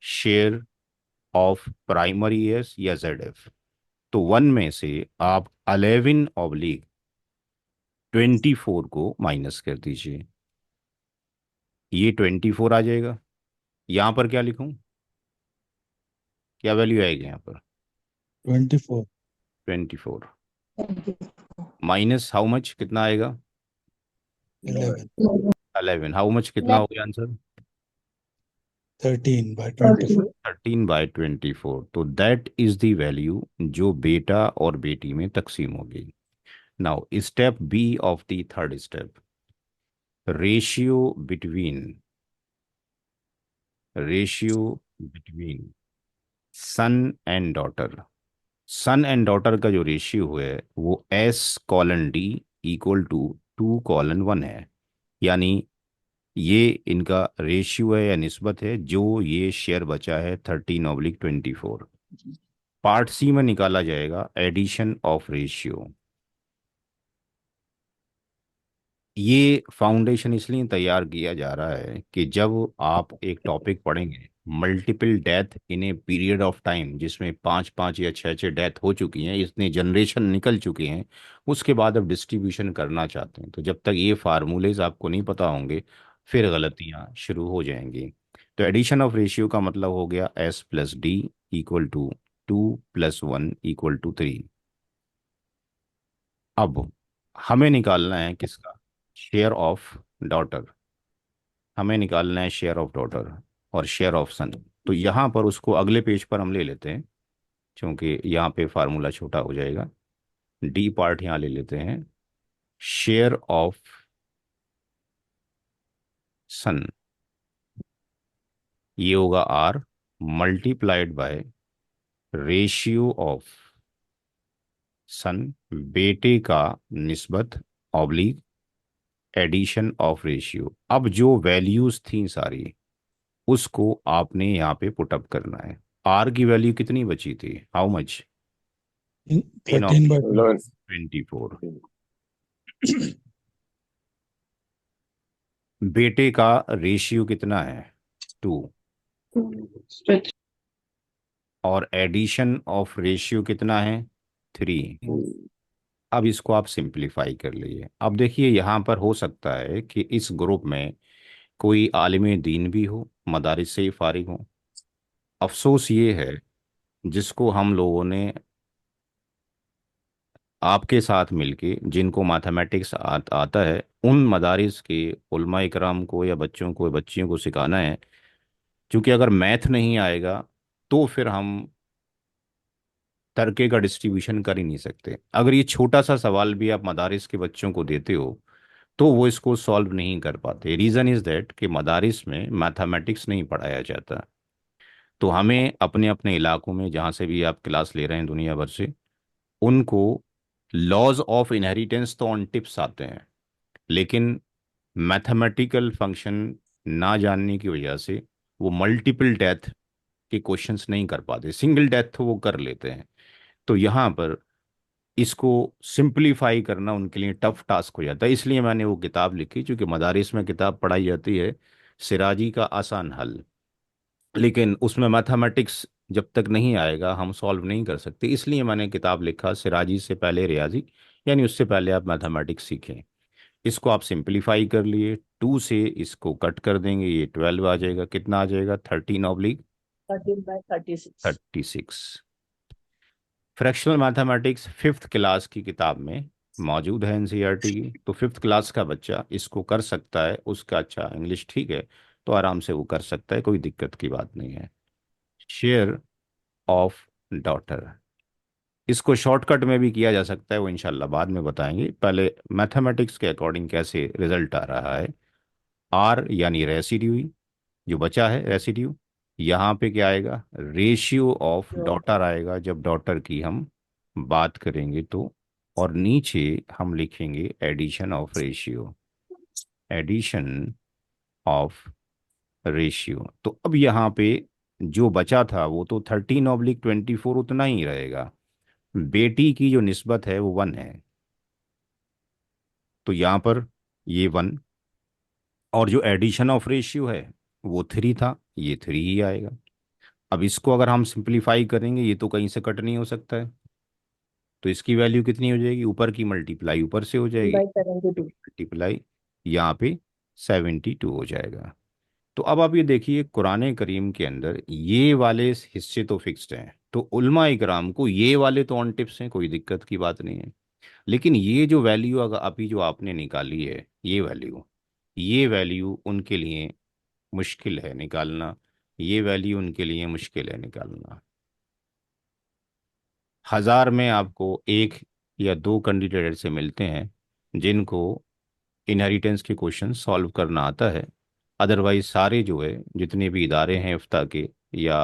share of primary S या जेड एफ। तो 1 में से आप 11/24 को माइनस कर दीजिए। ये 24 आ जाएगा। यहाँ पर क्या लिखूं? क्या वैल्यू आएगी यहाँ पर? 24. 24 माइनस हाउ मच कितना आएगा? 11. 11 हाउ मच कितना हो गया आंसर? 13 by 24. 13/24 तो दैट इज द वैल्यू जो बेटा और बेटी में तकसीम होगी। Now step B of the third step, ratio between ratio between son and daughter. Son and daughter का जो रेशियो है वो S:D इक्वल टू 2:1 है। यानी ये इनका रेशियो है या निस्बत है जो ये शेयर बचा है 13/24। पार्ट सी में निकाला जाएगा एडिशन ऑफ रेशियो। ये फाउंडेशन इसलिए तैयार किया जा रहा है कि जब आप एक टॉपिक पढ़ेंगे multiple death in a period of time, जिसमें पांच पांच या छः छः डेथ हो चुकी हैं, इतने जनरेशन निकल चुके हैं, उसके बाद आप डिस्ट्रीब्यूशन करना चाहते हैं, तो जब तक ये फार्मूलेज आपको नहीं पता होंगे फिर गलतियां शुरू हो जाएंगी। तो एडिशन ऑफ रेशियो का मतलब हो गया S+D इक्वल टू 2+1 = 3। अब हमें निकालना है किसका? Share of daughter. हमें निकालना है शेयर ऑफ डॉटर और शेयर ऑफ सन। तो यहाँ पर उसको अगले पेज पर हम ले लेते हैं, क्योंकि यहाँ पे फार्मूला छोटा हो जाएगा। डी पार्ट यहाँ ले लेते हैं, शेयर ऑफ सन ये होगा R multiplied by ratio of son, बेटे का निस्बत ऑब्लिक एडिशन ऑफ रेशियो। अब जो वैल्यूज थी सारी उसको आपने यहाँ पे पुटअप करना है। आर की वैल्यू कितनी बची थी? How much? 13 by 24। बेटे का रेशियो कितना है? 2। और एडिशन ऑफ रेशियो कितना है? 3। अब इसको आप सिंप्लीफाई कर लीजिए। अब देखिए यहाँ पर हो सकता है कि इस ग्रुप में कोई आलिम दीन भी हो, मदारिस से ही फारिग हो। अफसोस ये है जिसको हम लोगों ने आपके साथ मिलके, जिनको मैथमेटिक्स आता है, उन मदारिस के उलमा इकराम को या बच्चों को बच्चियों को सिखाना है। क्योंकि अगर मैथ नहीं आएगा तो फिर हम तरके का डिस्ट्रीब्यूशन कर ही नहीं सकते। अगर ये छोटा सा सवाल भी आप मदारिस के बच्चों को देते हो तो वो इसको सॉल्व नहीं कर पाते। रीज़न इज़ दैट कि मदारिस में मैथमेटिक्स नहीं पढ़ाया जाता। तो हमें अपने अपने इलाकों में जहाँ से भी आप क्लास ले रहे हैं दुनिया भर से, उनको लॉज ऑफ इनहेरिटेंस तो ऑन टिप्स आते हैं, लेकिन मैथमेटिकल फंक्शन ना जानने की वजह से वो मल्टीपल डेथ के क्वेश्चंस नहीं कर पाते। सिंगल डेथ तो वो कर लेते हैं। तो यहाँ पर इसको सिंपलीफाई करना उनके लिए टफ टास्क हो जाता है। इसलिए मैंने वो किताब लिखी, क्योंकि मदारिस में किताब पढ़ाई जाती है सिराजी का आसान हल, लेकिन उसमें मैथमेटिक्स जब तक नहीं आएगा हम सॉल्व नहीं कर सकते। इसलिए मैंने किताब लिखा सिराजी से पहले रियाजी, यानी उससे पहले आप मैथमेटिक्स सीखें। इसको आप सिंपलीफाई कर लिए, 2 से इसको कट कर देंगे, ये 12 आ जाएगा। कितना आ जाएगा? 13/36। 13/36। फ्रैक्शनल मैथमेटिक्स फिफ्थ क्लास की किताब में मौजूद है एनसीईआरटी की। तो फिफ्थ क्लास का बच्चा इसको कर सकता है, उसका अच्छा इंग्लिश ठीक है तो आराम से वो कर सकता है, कोई दिक्कत की बात नहीं है। शेयर ऑफ डॉटर, इसको शॉर्टकट में भी किया जा सकता है, वो इंशाल्लाह बाद में बताएंगे। पहले मैथमेटिक्स के अकॉर्डिंग कैसे रिजल्ट आ रहा है। आर यानी रेसिड्यू, जो बचा है रेसिड्यू, यहाँ पे क्या आएगा? रेशियो ऑफ डॉटर आएगा जब डॉटर की हम बात करेंगे तो। और नीचे हम लिखेंगे addition of ratio, addition of ratio. तो अब यहाँ पे जो बचा था वो तो 13/24 उतना ही रहेगा। बेटी की जो निस्बत है वो 1 है, तो यहाँ पर ये 1। और जो एडिशन ऑफ रेशियो है वो 3 था, ये 3 ही आएगा। अब इसको अगर हम सिंप्लीफाई करेंगे, ये तो कहीं से कट नहीं हो सकता है, तो इसकी वैल्यू कितनी हो जाएगी? ऊपर की मल्टीप्लाई ऊपर से हो जाएगी, 3/72। मल्टीप्लाई यहाँ पे 72 हो जाएगा। तो अब आप ये देखिए कुरान करीम के अंदर ये वाले हिस्से तो फिक्स्ड हैं, तो उलमा इकराम को ये वाले तो ऑन टिप्स हैं, कोई दिक्कत की बात नहीं है। लेकिन ये जो वैल्यू अगर अभी जो आपने निकाली है, ये वैल्यू उनके लिए मुश्किल है निकालना, ये वैल्यू उनके लिए मुश्किल है निकालना। 1000 में आपको एक या दो कैंडिडेट से मिलते हैं जिनको इनहेरिटेंस के क्वेश्चन सॉल्व करना आता है। अदरवाइज सारे जो है जितने भी इदारे हैं इफ्ता के या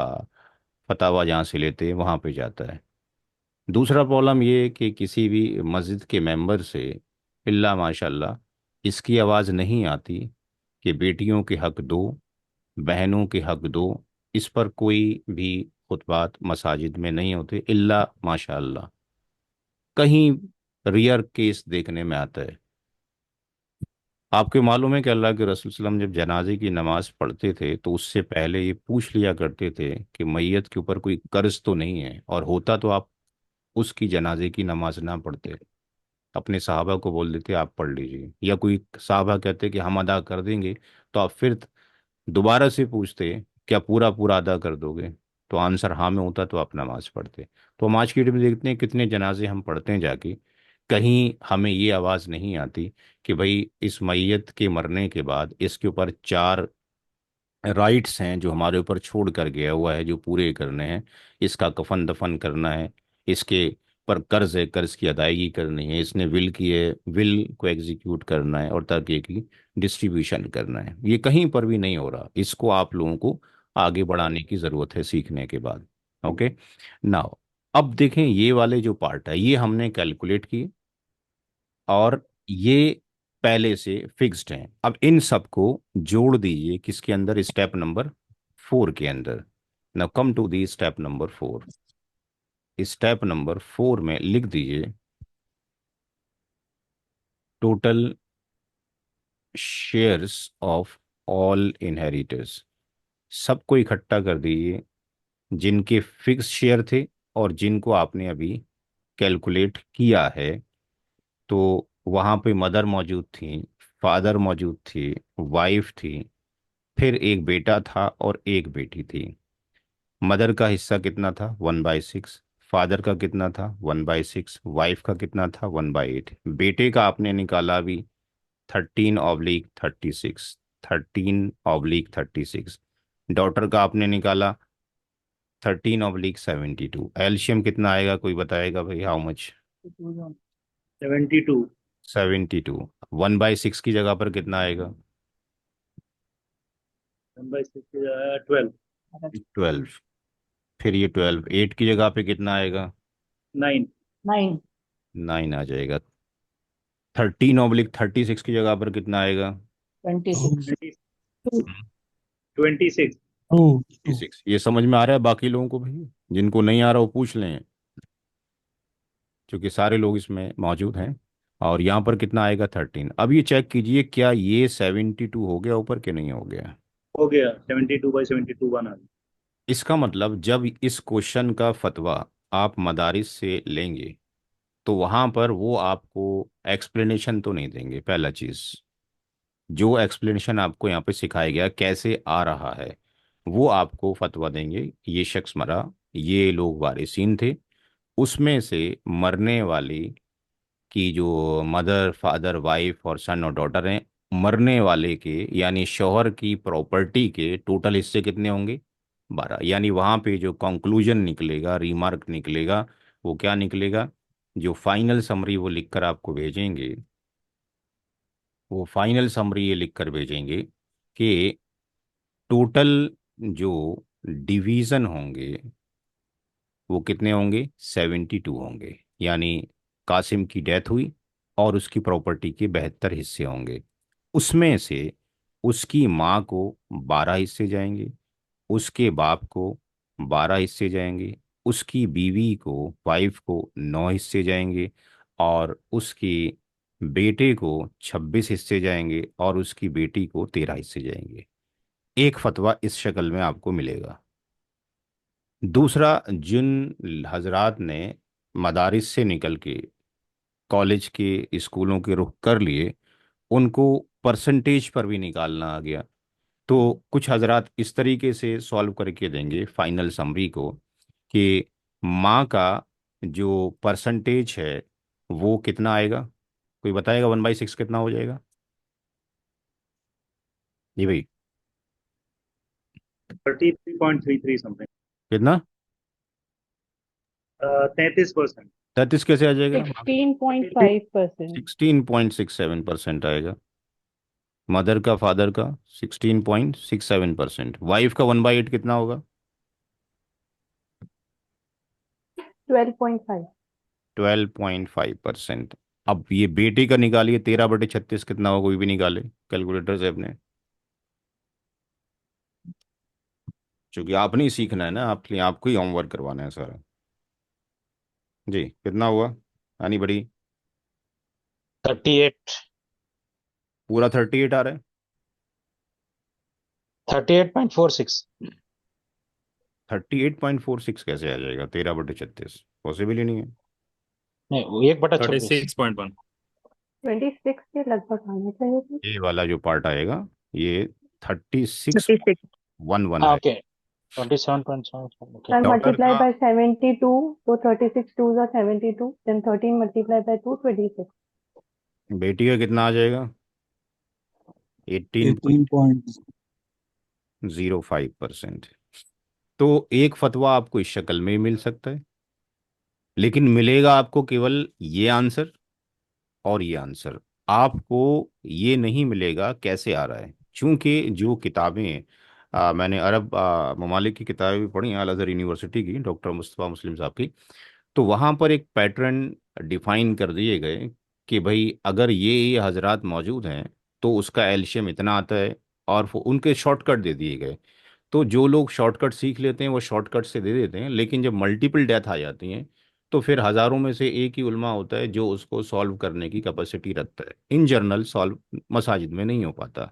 फतावा जहाँ से लेते हैं वहाँ पे जाता है। दूसरा प्रॉब्लम ये है कि किसी भी मस्जिद के मेंबर से इल्ला माशाल्लाह इसकी आवाज़ नहीं आती कि बेटियों के हक दो, बहनों के हक दो। इस पर कोई भी खुतबात मसाजिद में नहीं होते इल्ला माशाल्लाह, कहीं रियर केस देखने में आता है। आपके मालूम है कि अल्लाह के रसूल सल्लल्लाहु अलैहि वसल्लम जब जनाजे की नमाज पढ़ते थे तो उससे पहले ये पूछ लिया करते थे कि मैयत के ऊपर कोई कर्ज तो नहीं है, और होता तो आप उसकी जनाजे की नमाज ना पढ़ते, अपने साहबा को बोल देते आप पढ़ लीजिए, या कोई साहबा कहते कि हम अदा कर देंगे, तो आप फिर दोबारा से पूछते क्या पूरा पूरा अदा कर दोगे, तो आंसर हाँ में होता तो आप नमाज पढ़ते। तो हम आज की डेट में देखते हैं कितने जनाजे हम पढ़ते हैं जाके, कहीं हमें ये आवाज़ नहीं आती कि भाई इस मैयत के मरने के बाद इसके ऊपर 4 राइट्स हैं जो हमारे ऊपर छोड़ कर गया हुआ है जो पूरे करने हैं। इसका कफन दफन करना है, इसके पर कर्ज है, कर्ज की अदायगी करनी है, इसने विल की है, विल को एग्जीक्यूट करना है, और तरके की डिस्ट्रीब्यूशन करना है। ये कहीं पर भी नहीं हो रहा, इसको आप लोगों को आगे बढ़ाने की ज़रूरत है सीखने के बाद। ओके, नाउ अब देखें ये वाले जो पार्ट है ये हमने कैलकुलेट किए, और ये पहले से फिक्स्ड हैं। अब इन सबको जोड़ दीजिए किसके अंदर, स्टेप नंबर 4 के अंदर। Now come to the step number 4। Step number 4 में लिख दीजिए total shares of all inheritors. सबको इकट्ठा कर दीजिए जिनके फिक्स शेयर थे और जिनको आपने अभी कैलकुलेट किया है। तो वहाँ पे मदर मौजूद थी, फादर मौजूद थी, वाइफ थी, फिर एक बेटा था और एक बेटी थी। मदर का हिस्सा कितना था, 1/6। फादर का कितना था, 1/6। वाइफ का कितना था, 1/8। बेटे का आपने निकाला अभी 13/36, 13/36। डॉटर का आपने निकाला 13/72। एल्शियम कितना आएगा, कोई बताएगा भाई, हाउ मच? 72। 72। 1/6 की जगह पर कितना आएगा? 1/6 12। 12। फिर ये 12, 8 की जगह पे कितना आएगा? 9। 9. 9 आ जाएगा। 13/36 की जगह पर कितना आएगा? 26. 26। 2. 26। ये समझ में आ रहा है बाकी लोगों को भाई? जिनको नहीं आ रहा वो पूछ लें, क्योंकि सारे लोग इसमें मौजूद हैं। और यहाँ पर कितना आएगा, 13। अब ये चेक कीजिए क्या ये 72 हो गया ऊपर के नहीं हो गया? हो गया 72/72 बना। इसका मतलब जब इस क्वेश्चन का फतवा आप मदारिस से लेंगे तो वहाँ पर वो आपको एक्सप्लेनेशन तो नहीं देंगे। पहला चीज़, जो एक्सप्लेनेशन आपको यहाँ पे सिखाया गया कैसे आ रहा है, वो आपको फतवा देंगे ये शख्स मरा, ये लोग वारिसीन थे, उसमें से मरने वाली की जो मदर फादर वाइफ और सन और डॉटर हैं, मरने वाले के यानी शौहर की प्रॉपर्टी के टोटल हिस्से कितने होंगे, 12। यानी वहाँ पे जो कंक्लूजन निकलेगा, रिमार्क निकलेगा, वो क्या निकलेगा, जो फाइनल समरी वो लिखकर आपको भेजेंगे, वो फाइनल समरी ये लिखकर भेजेंगे कि टोटल जो डिवीज़न होंगे वो कितने होंगे, 72 होंगे। यानी कासिम की डेथ हुई और उसकी प्रॉपर्टी के 72 हिस्से होंगे। उसमें से उसकी माँ को 12 हिस्से जाएंगे, उसके बाप को 12 हिस्से जाएंगे, उसकी बीवी को, वाइफ को 9 हिस्से जाएंगे, और उसकी बेटे को 26 हिस्से जाएंगे, और उसकी बेटी को 13 हिस्से जाएंगे। एक फतवा इस शक्ल में आपको मिलेगा। दूसरा, जिन हजरात ने मदारिस से निकल के कॉलेज के स्कूलों के रुख कर लिए, उनको परसेंटेज पर भी निकालना आ गया। तो कुछ हजरात इस तरीके से सॉल्व करके देंगे फाइनल समरी को कि माँ का जो परसेंटेज है वो कितना आएगा। कोई बताएगा 1/6 कितना हो जाएगा? जी भाई, 33.33 समथिंग, कितना? 33%। 33 कैसे आ जाएगा? 16.5%. 16.67% आएगा। मदर का, फादर का 16.67%। वाइफ का 1/8 कितना होगा? 12.5. 12.5%। अब ये बेटे का निकालिए, 13/36 कितना होगा? कोई भी निकाले कैलकुलेटर से अपने, क्योंकि आपने ही सीखना है ना, आपके लिए आपको ही होमवर्क करवाना है सारा। जी, कितना हुआ? यानी बड़ी 38. पूरा 38 आ रहा है। 38.46. 38.46 कैसे आ जाएगा? 13/36 पॉसिबल ही नहीं है। नहीं, वो 1/26. 36.1। 26 के लगभग आना चाहिए था. ये वाला जो पार्ट आएगा ये 36 36. 11 हाँ, है। Okay. 27.7. Okay. Sir, daughter multiply का by 72, so 36 twos are 72, then 13 multiplied by 2, 26. बेटी का कितना आ जाएगा? 18.05%। 18.05. तो एक फतवा आपको इस शक्ल में मिल सकता है, लेकिन मिलेगा आपको केवल ये आंसर और ये आंसर। आपको ये नहीं मिलेगा कैसे आ रहा है, क्योंकि जो किताबें मैंने अरब ममालिक की किताबें भी पढ़ी हैं, अल अज़हर यूनिवर्सिटी की, डॉक्टर मुस्तफ़ा मुस्लिम साहब की। तो वहाँ पर एक पैटर्न डिफाइन कर दिए गए कि भाई अगर ये हजरात मौजूद हैं तो उसका एल्शियम इतना आता है, और उनके शॉर्टकट दे दिए गए। तो जो लोग शॉर्टकट सीख लेते हैं वो शॉर्टकट से दे देते हैं, लेकिन जब मल्टीपल डेथ आ जाती हैं तो फिर हज़ारों में से एक ही उल्मा होता है जो उसको सॉल्व करने की कैपेसिटी रखता है। इन जनरल सॉल्व मसाजिद में नहीं हो पाता।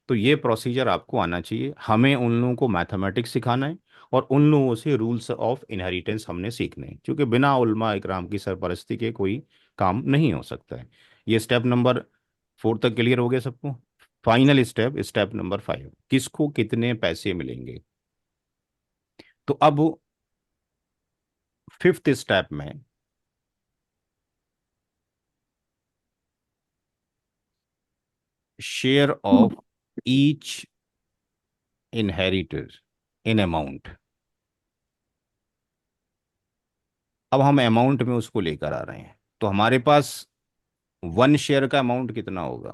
तो ये प्रोसीजर आपको आना चाहिए। हमें उन लोगों को मैथमेटिक्स सिखाना है और उन लोगों से रूल्स ऑफ इनहेरिटेंस हमने सीखने हैं, क्योंकि बिना उल्मा इकराम की सरपरस्ती के कोई काम नहीं हो सकता है। ये स्टेप नंबर 4 तक क्लियर हो गया सबको? फाइनल स्टेप, स्टेप नंबर 5, किसको कितने पैसे मिलेंगे। तो अब 5th स्टेप में share of each inheritor in amount. अब हम अमाउंट में उसको लेकर आ रहे हैं, तो हमारे पास 1 शेयर का अमाउंट कितना होगा,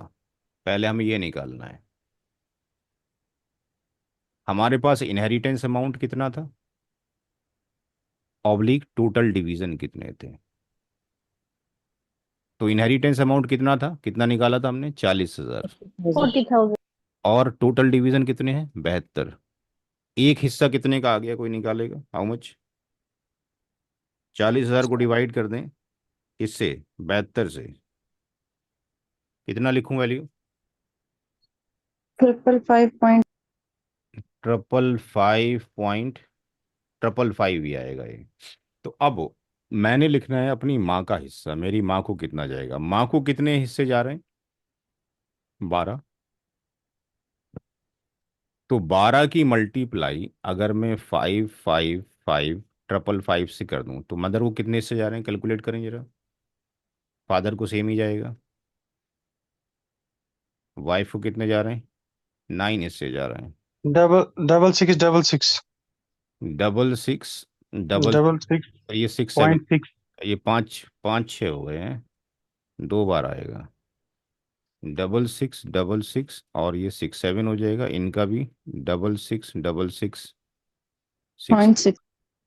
पहले हमें ये निकालना है। हमारे पास इनहेरिटेंस अमाउंट कितना था, ऑब्लिक टोटल डिवीजन कितने थे। तो इनहेरिटेंस अमाउंट कितना था, कितना निकाला था हमने? 40,000। 40,000. और टोटल डिवीजन कितने हैं? 72। एक हिस्सा कितने का आ गया, कोई निकालेगा? How much? 40,000 को डिवाइड कर दें इससे, 72 से, कितना लिखूं वैल्यू? 555. 555.555 ही आएगा ये। तो अब मैंने लिखना है अपनी माँ का हिस्सा। मेरी माँ को कितना जाएगा? माँ को कितने हिस्से जा रहे हैं? 12। तो 12 की मल्टीप्लाई अगर मैं 555 से कर दूं तो मदर को कितने हिस्से जा रहे हैं? कैलकुलेट करें जरा। फादर को सेम ही जाएगा। वाइफ को कितने जा रहे हैं? 9 हिस्से जा रहे हैं। Double six double six double six double, double six ये 6 7, पॉइंट सिक्स. ये पाँच पाँच छः हो गए हैं, 2 बार आएगा। डबल सिक्स और ये 6 7 हो जाएगा, इनका भी डबल सिक्स 6। 0.6.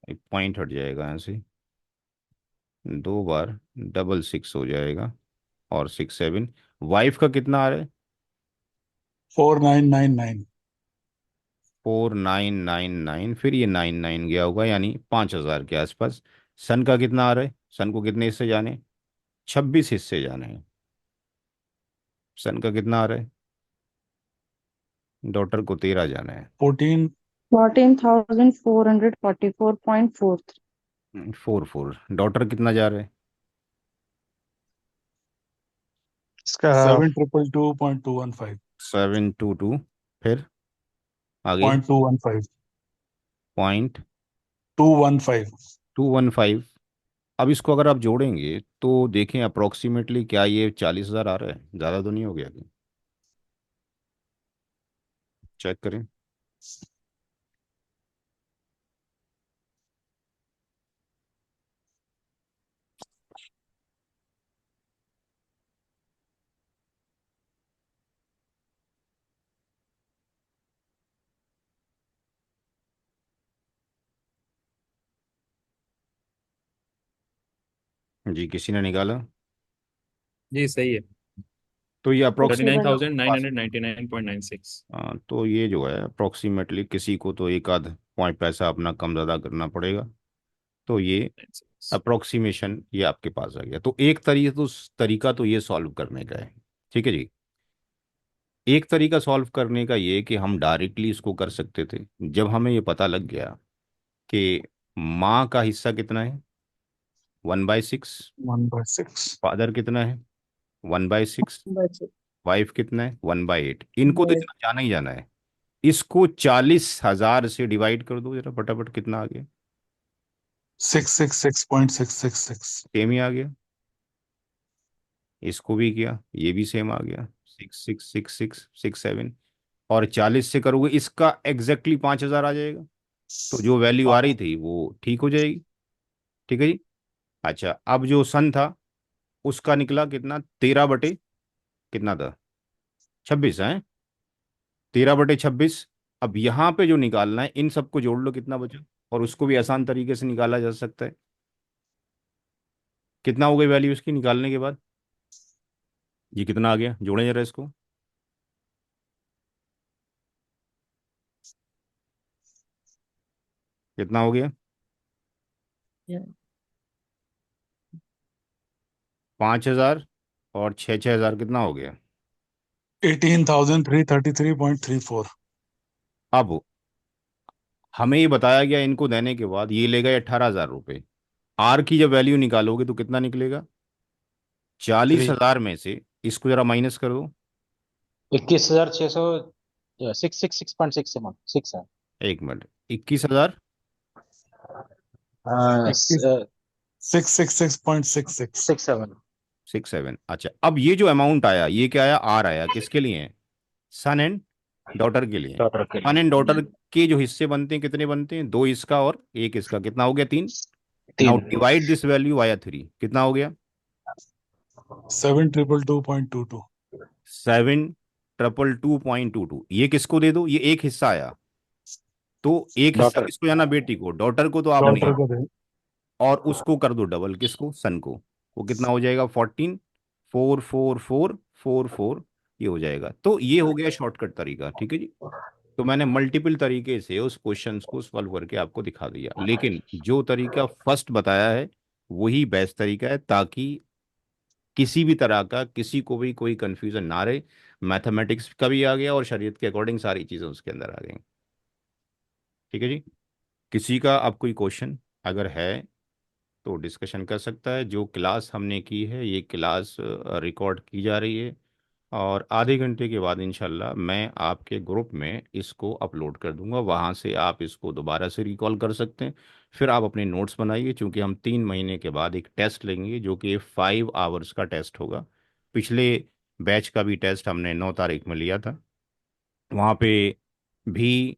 एक पॉइंट हट जाएगा यहाँ से, 2 बार डबल 6 हो जाएगा और 6 7। वाइफ का कितना आ रहा है? 4999. 4999, फिर ये 99 गया होगा, यानी 5,000 के आसपास। सन का कितना आ रहा है? सन को कितने हिस्से जाने? 26 हिस्से जाने हैं। सन का कितना आ रहा है? डॉटर को 13 जाना है। 14. 14,444.43. 4 4। डॉटर कितना जा रहा है? इसका 7222.215. 7 2 2, फिर आगे 0.215. पॉइंट 215. 215। अब इसको अगर आप जोड़ेंगे तो देखें अप्रोक्सीमेटली क्या ये 40,000 आ रहा है, ज़्यादा तो नहीं हो गया क्या? चेक करें। जी, किसी ने निकाला? जी सही है। तो ये Fifty one. 39,999.96। तो ये जो है अप्रोक्सीमेटली किसी को तो एक आध पॉइंट पैसा अपना कम ज़्यादा करना पड़ेगा। तो ये अप्रोक्सीमेशन ये आपके पास आ गया। तो एक तरीका तो ये सॉल्व करने का है, ठीक है जी। एक तरीका सॉल्व करने का ये कि हम डायरेक्टली इसको कर सकते थे। जब हमें ये पता लग गया कि माँ का हिस्सा कितना है 1/6, 1/6. फादर कितना है 1/6, But वाइफ कितना है 1/8, इनको तो इतना जाना ही जाना है। इसको 40,000 से डिवाइड कर दो जरा फटाफट, कितना आ गया? 666.666. सेम ही आ गया। इसको भी किया, ये भी सेम आ गया 666667। और 40 से करोगे इसका एग्जैक्टली 5,000 आ जाएगा। तो जो वैल्यू आ रही थी वो ठीक हो जाएगी, ठीक है जी। अच्छा, अब जो सन था उसका निकला कितना, 13 बटे कितना था 26 है, 13/26। अब यहाँ पे जो निकालना है इन सबको जोड़ लो कितना बचा, और उसको भी आसान तरीके से निकाला जा सकता है। कितना हो गई वैल्यू इसकी निकालने के बाद? ये कितना आ गया, जोड़ें जरा इसको। कितना हो गया? 5,000 और 6,000 कितना हो गया? 18,333.34. अब हमें ये बताया गया इनको देने के बाद ये ले गए 18,000 रुपये। आर की जब वैल्यू निकालोगे तो कितना निकलेगा? 40,000 में से इसको जरा माइनस कर दो। 21,600 666.6 6 है। एक मिनट, 21,000 666.66. 67। 67। अच्छा, अब ये जो अमाउंट आया ये क्या आया, आर आया, किसके लिए है? सन एंड डॉटर के लिए। डॉटर के सन एंड डॉटर लिए के जो हिस्से बनते हैं कितने बनते हैं, दो इसका और एक इसका, कितना हो गया 3। नाउ 3। डिवाइड दिस वैल्यू आया 3, कितना हो गया? 7,222.22. 7,222.22। ये किसको दे दो, ये एक हिस्सा आया। तो एक हिस्सा डॉटर किसको जाना, बेटी को, डॉटर को तो आपने, डॉटर को दे. और उसको कर दो डबल, किसको, सन को। वो कितना हो जाएगा 14, 44444, ये हो जाएगा। तो ये हो गया शॉर्टकट तरीका, ठीक है जी। तो मैंने मल्टीपल तरीके से उस क्वेश्चंस को सॉल्व करके आपको दिखा दिया, लेकिन जो तरीका फर्स्ट बताया है वही बेस्ट तरीका है, ताकि किसी भी तरह का किसी को भी कोई कंफ्यूजन ना रहे। मैथमेटिक्स का भी आ गया और शरीयत के अकॉर्डिंग सारी चीज़ें उसके अंदर आ गई, ठीक है जी। किसी का अब कोई क्वेश्चन अगर है तो डिस्कशन कर सकता है। जो क्लास हमने की है ये क्लास रिकॉर्ड की जा रही है, और आधे घंटे के बाद इंशाल्लाह मैं आपके ग्रुप में इसको अपलोड कर दूंगा, वहाँ से आप इसको दोबारा से रिकॉल कर सकते हैं। फिर आप अपने नोट्स बनाइए, क्योंकि हम 3 महीने के बाद एक टेस्ट लेंगे जो कि 5 आवर्स का टेस्ट होगा। पिछले बैच का भी टेस्ट हमने 9 तारीख में लिया था, वहाँ पे भी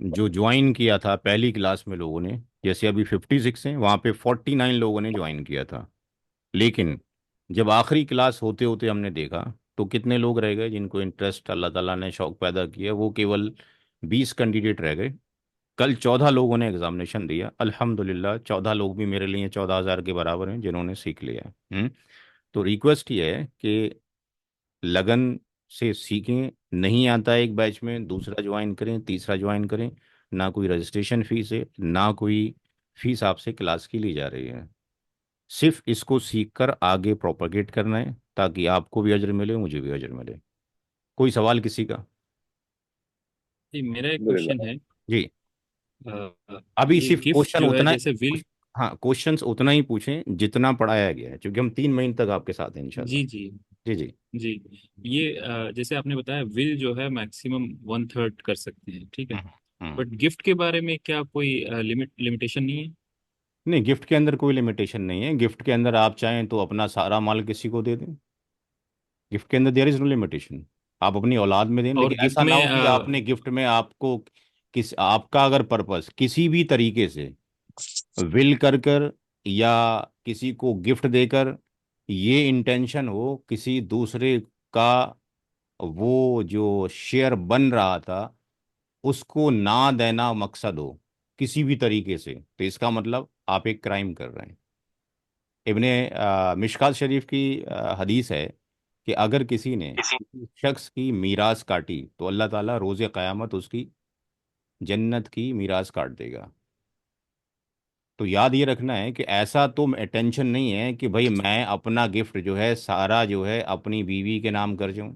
जो ज्वाइन किया था पहली क्लास में लोगों ने, जैसे अभी 56 हैं, वहाँ पे 49 लोगों ने ज्वाइन किया था। लेकिन जब आखिरी क्लास होते होते हमने देखा तो कितने लोग रह गए जिनको इंटरेस्ट अल्लाह ताला ने शौक पैदा किया, वो केवल 20 कैंडिडेट रह गए। कल 14 लोगों ने एग्जामिनेशन दिया, अल्हम्दुलिल्लाह 14 लोग भी मेरे लिए 14,000 के बराबर हैं जिन्होंने सीख लिया है। तो रिक्वेस्ट ये है कि लगन से सीखें, नहीं आता है एक बैच में दूसरा ज्वाइन करें, तीसरा ज्वाइन करें। ना कोई रजिस्ट्रेशन फीस है, ना कोई फीस आपसे क्लास की ली जा रही है। सिर्फ इसको सीखकर आगे प्रोपेगेट करना है, ताकि आपको भी अजर मिले, मुझे भी अजर मिले। कोई सवाल किसी का? जी मेरा एक क्वेश्चन है। जी, अभी ये सिर्फ गिफ्ट क्वेश्चन जो है उतना, जैसे विल। हाँ क्वेश्चंस उतना ही पूछें जितना पढ़ाया गया है, क्योंकि हम 3 महीने तक आपके साथ हैं इंशाल्लाह। जी जी। जी जी। जी, ये जैसे आपने बताया विल जो है मैक्सिमम 1/3 कर सकते हैं, ठीक है। हम्म, हम्म। बट गिफ्ट के बारे में क्या कोई लिमिटेशन नहीं है? नहीं, गिफ्ट के अंदर कोई लिमिटेशन नहीं है। गिफ्ट के अंदर आप चाहें तो अपना सारा माल किसी को दे दें। गिफ्ट के अंदर देयर इज नो लिमिटेशन। आप अपनी औलाद में दें, और लेकिन गिफ्ट ऐसा ना में हो कि आपने गिफ्ट में आपको किस आपका अगर पर्पस किसी भी तरीके से विल कर कर या किसी को गिफ्ट देकर ये इंटेंशन हो किसी दूसरे का वो जो शेयर बन रहा था उसको ना देना मकसद हो किसी भी तरीके से, तो इसका मतलब आप एक क्राइम कर रहे हैं। इब्ने मिशकात शरीफ की हदीस है कि अगर किसी ने किसी शख्स की मीरास काटी तो अल्लाह ताला रोज़े क़यामत उसकी जन्नत की मीरास काट देगा। तो याद ये रखना है कि ऐसा तो अटेंशन नहीं है कि भाई मैं अपना गिफ्ट जो है सारा जो है अपनी बीवी के नाम कर जाऊं,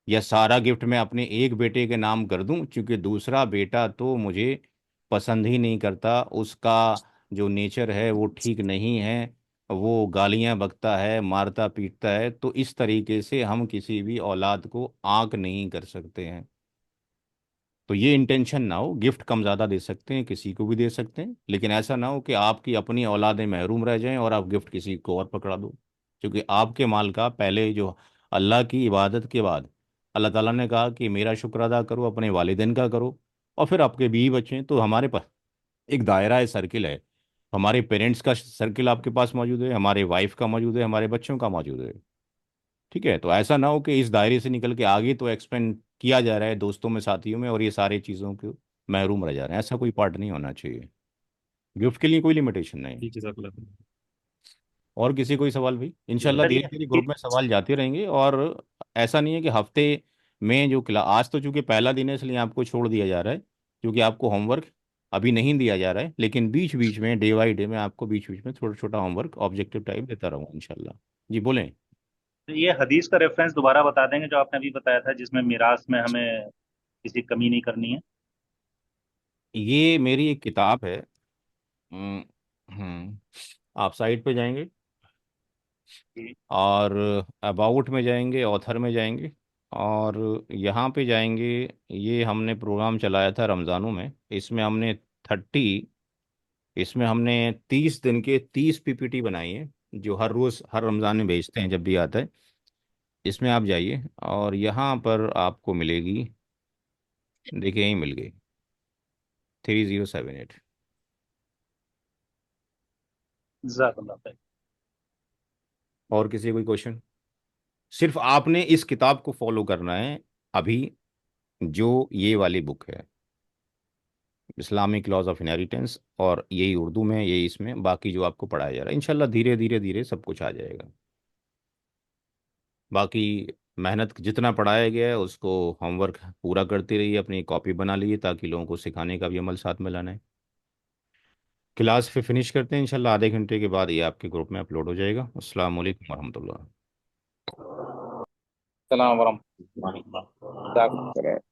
या सारा गिफ्ट मैं अपने एक बेटे के नाम कर दूं, क्योंकि दूसरा बेटा तो मुझे पसंद ही नहीं करता, उसका जो नेचर है वो ठीक नहीं है, वो गालियां बकता है, मारता पीटता है। तो इस तरीके से हम किसी भी औलाद को आंक नहीं कर सकते हैं। तो ये इंटेंशन ना हो, गिफ्ट कम ज़्यादा दे सकते हैं, किसी को भी दे सकते हैं, लेकिन ऐसा ना हो कि आपकी अपनी औलादें महरूम रह जाएं और आप गिफ्ट किसी को और पकड़ा दो। क्योंकि आपके माल का पहले जो अल्लाह की इबादत के बाद अल्लाह ताला ने कहा कि मेरा शुक्र अदा करो, अपने वालिदैन का करो, और फिर आपके बीवी बच्चे हैं। तो हमारे पास एक दायरा है, सर्किल है। हमारे पेरेंट्स का सर्किल आपके पास मौजूद है, हमारे वाइफ का मौजूद है, हमारे बच्चों का मौजूद है। ठीक है, तो ऐसा ना हो कि इस दायरे से निकल के आगे तो एक्सपेंड किया जा रहा है दोस्तों में, साथियों में, और ये सारी चीज़ों के महरूम रह जा रहे हैं। ऐसा कोई पार्ट नहीं होना चाहिए। गिफ्ट के लिए कोई लिमिटेशन नहीं। जी जज़ाकल्लाह। और किसी कोई सवाल भाई? इंशाल्लाह सर धीरे धीरे ग्रुप में सवाल जाते रहेंगे। और ऐसा नहीं है कि हफ्ते में जो क्लास, आज तो चूंकि पहला दिन है इसलिए आपको छोड़ दिया जा रहा है, क्योंकि आपको होमवर्क अभी नहीं दिया जा रहा है, लेकिन बीच बीच में डे बाई डे में आपको बीच बीच में छोटा छोटा होमवर्क ऑब्जेक्टिव टाइप देता रहूँगा इंशाल्लाह। जी बोलें। ये हदीस का रेफरेंस दोबारा बता देंगे जो आपने अभी बताया था, जिसमें मिरास में हमें किसी कमी नहीं करनी है। ये मेरी एक किताब है। हम्म हम्म, आप साइट पे जाएंगे जी। और अबाउट में जाएंगे, ऑथर में जाएंगे, और यहाँ पे जाएंगे। ये हमने प्रोग्राम चलाया था रमज़ानों में, इसमें हमने 30 इसमें हमने 30 दिन के 30 पीपीटी बनाई है, जो हर रोज़ हर रमज़ान में भेजते हैं जब भी आता है। इसमें आप जाइए और यहाँ पर आपको मिलेगी, देखिए यहीं मिल गई, 3078। जज़ाकल्लाह खैर। और किसी कोई क्वेश्चन? सिर्फ आपने इस किताब को फॉलो करना है अभी, जो ये वाली बुक है, इस्लामिक लॉज ऑफ इनहेरिटेंस, और यही उर्दू में, यही इसमें, बाकी जो आपको पढ़ाया जा रहा है इंशाल्लाह धीरे धीरे धीरे सब कुछ आ जाएगा। बाकी मेहनत जितना पढ़ाया गया है उसको होमवर्क पूरा करते रहिए, अपनी कॉपी बना लीजिए, ताकि लोगों को सिखाने का भी अमल साथ में लाना है। क्लास फिर फिनिश करते हैं इंशाल्लाह, आधे घंटे के बाद ये आपके ग्रुप में अपलोड हो जाएगा। अस्सलाम वालेकुम वरहमतुल्लाह। सलाम वरहमतुल्लाह।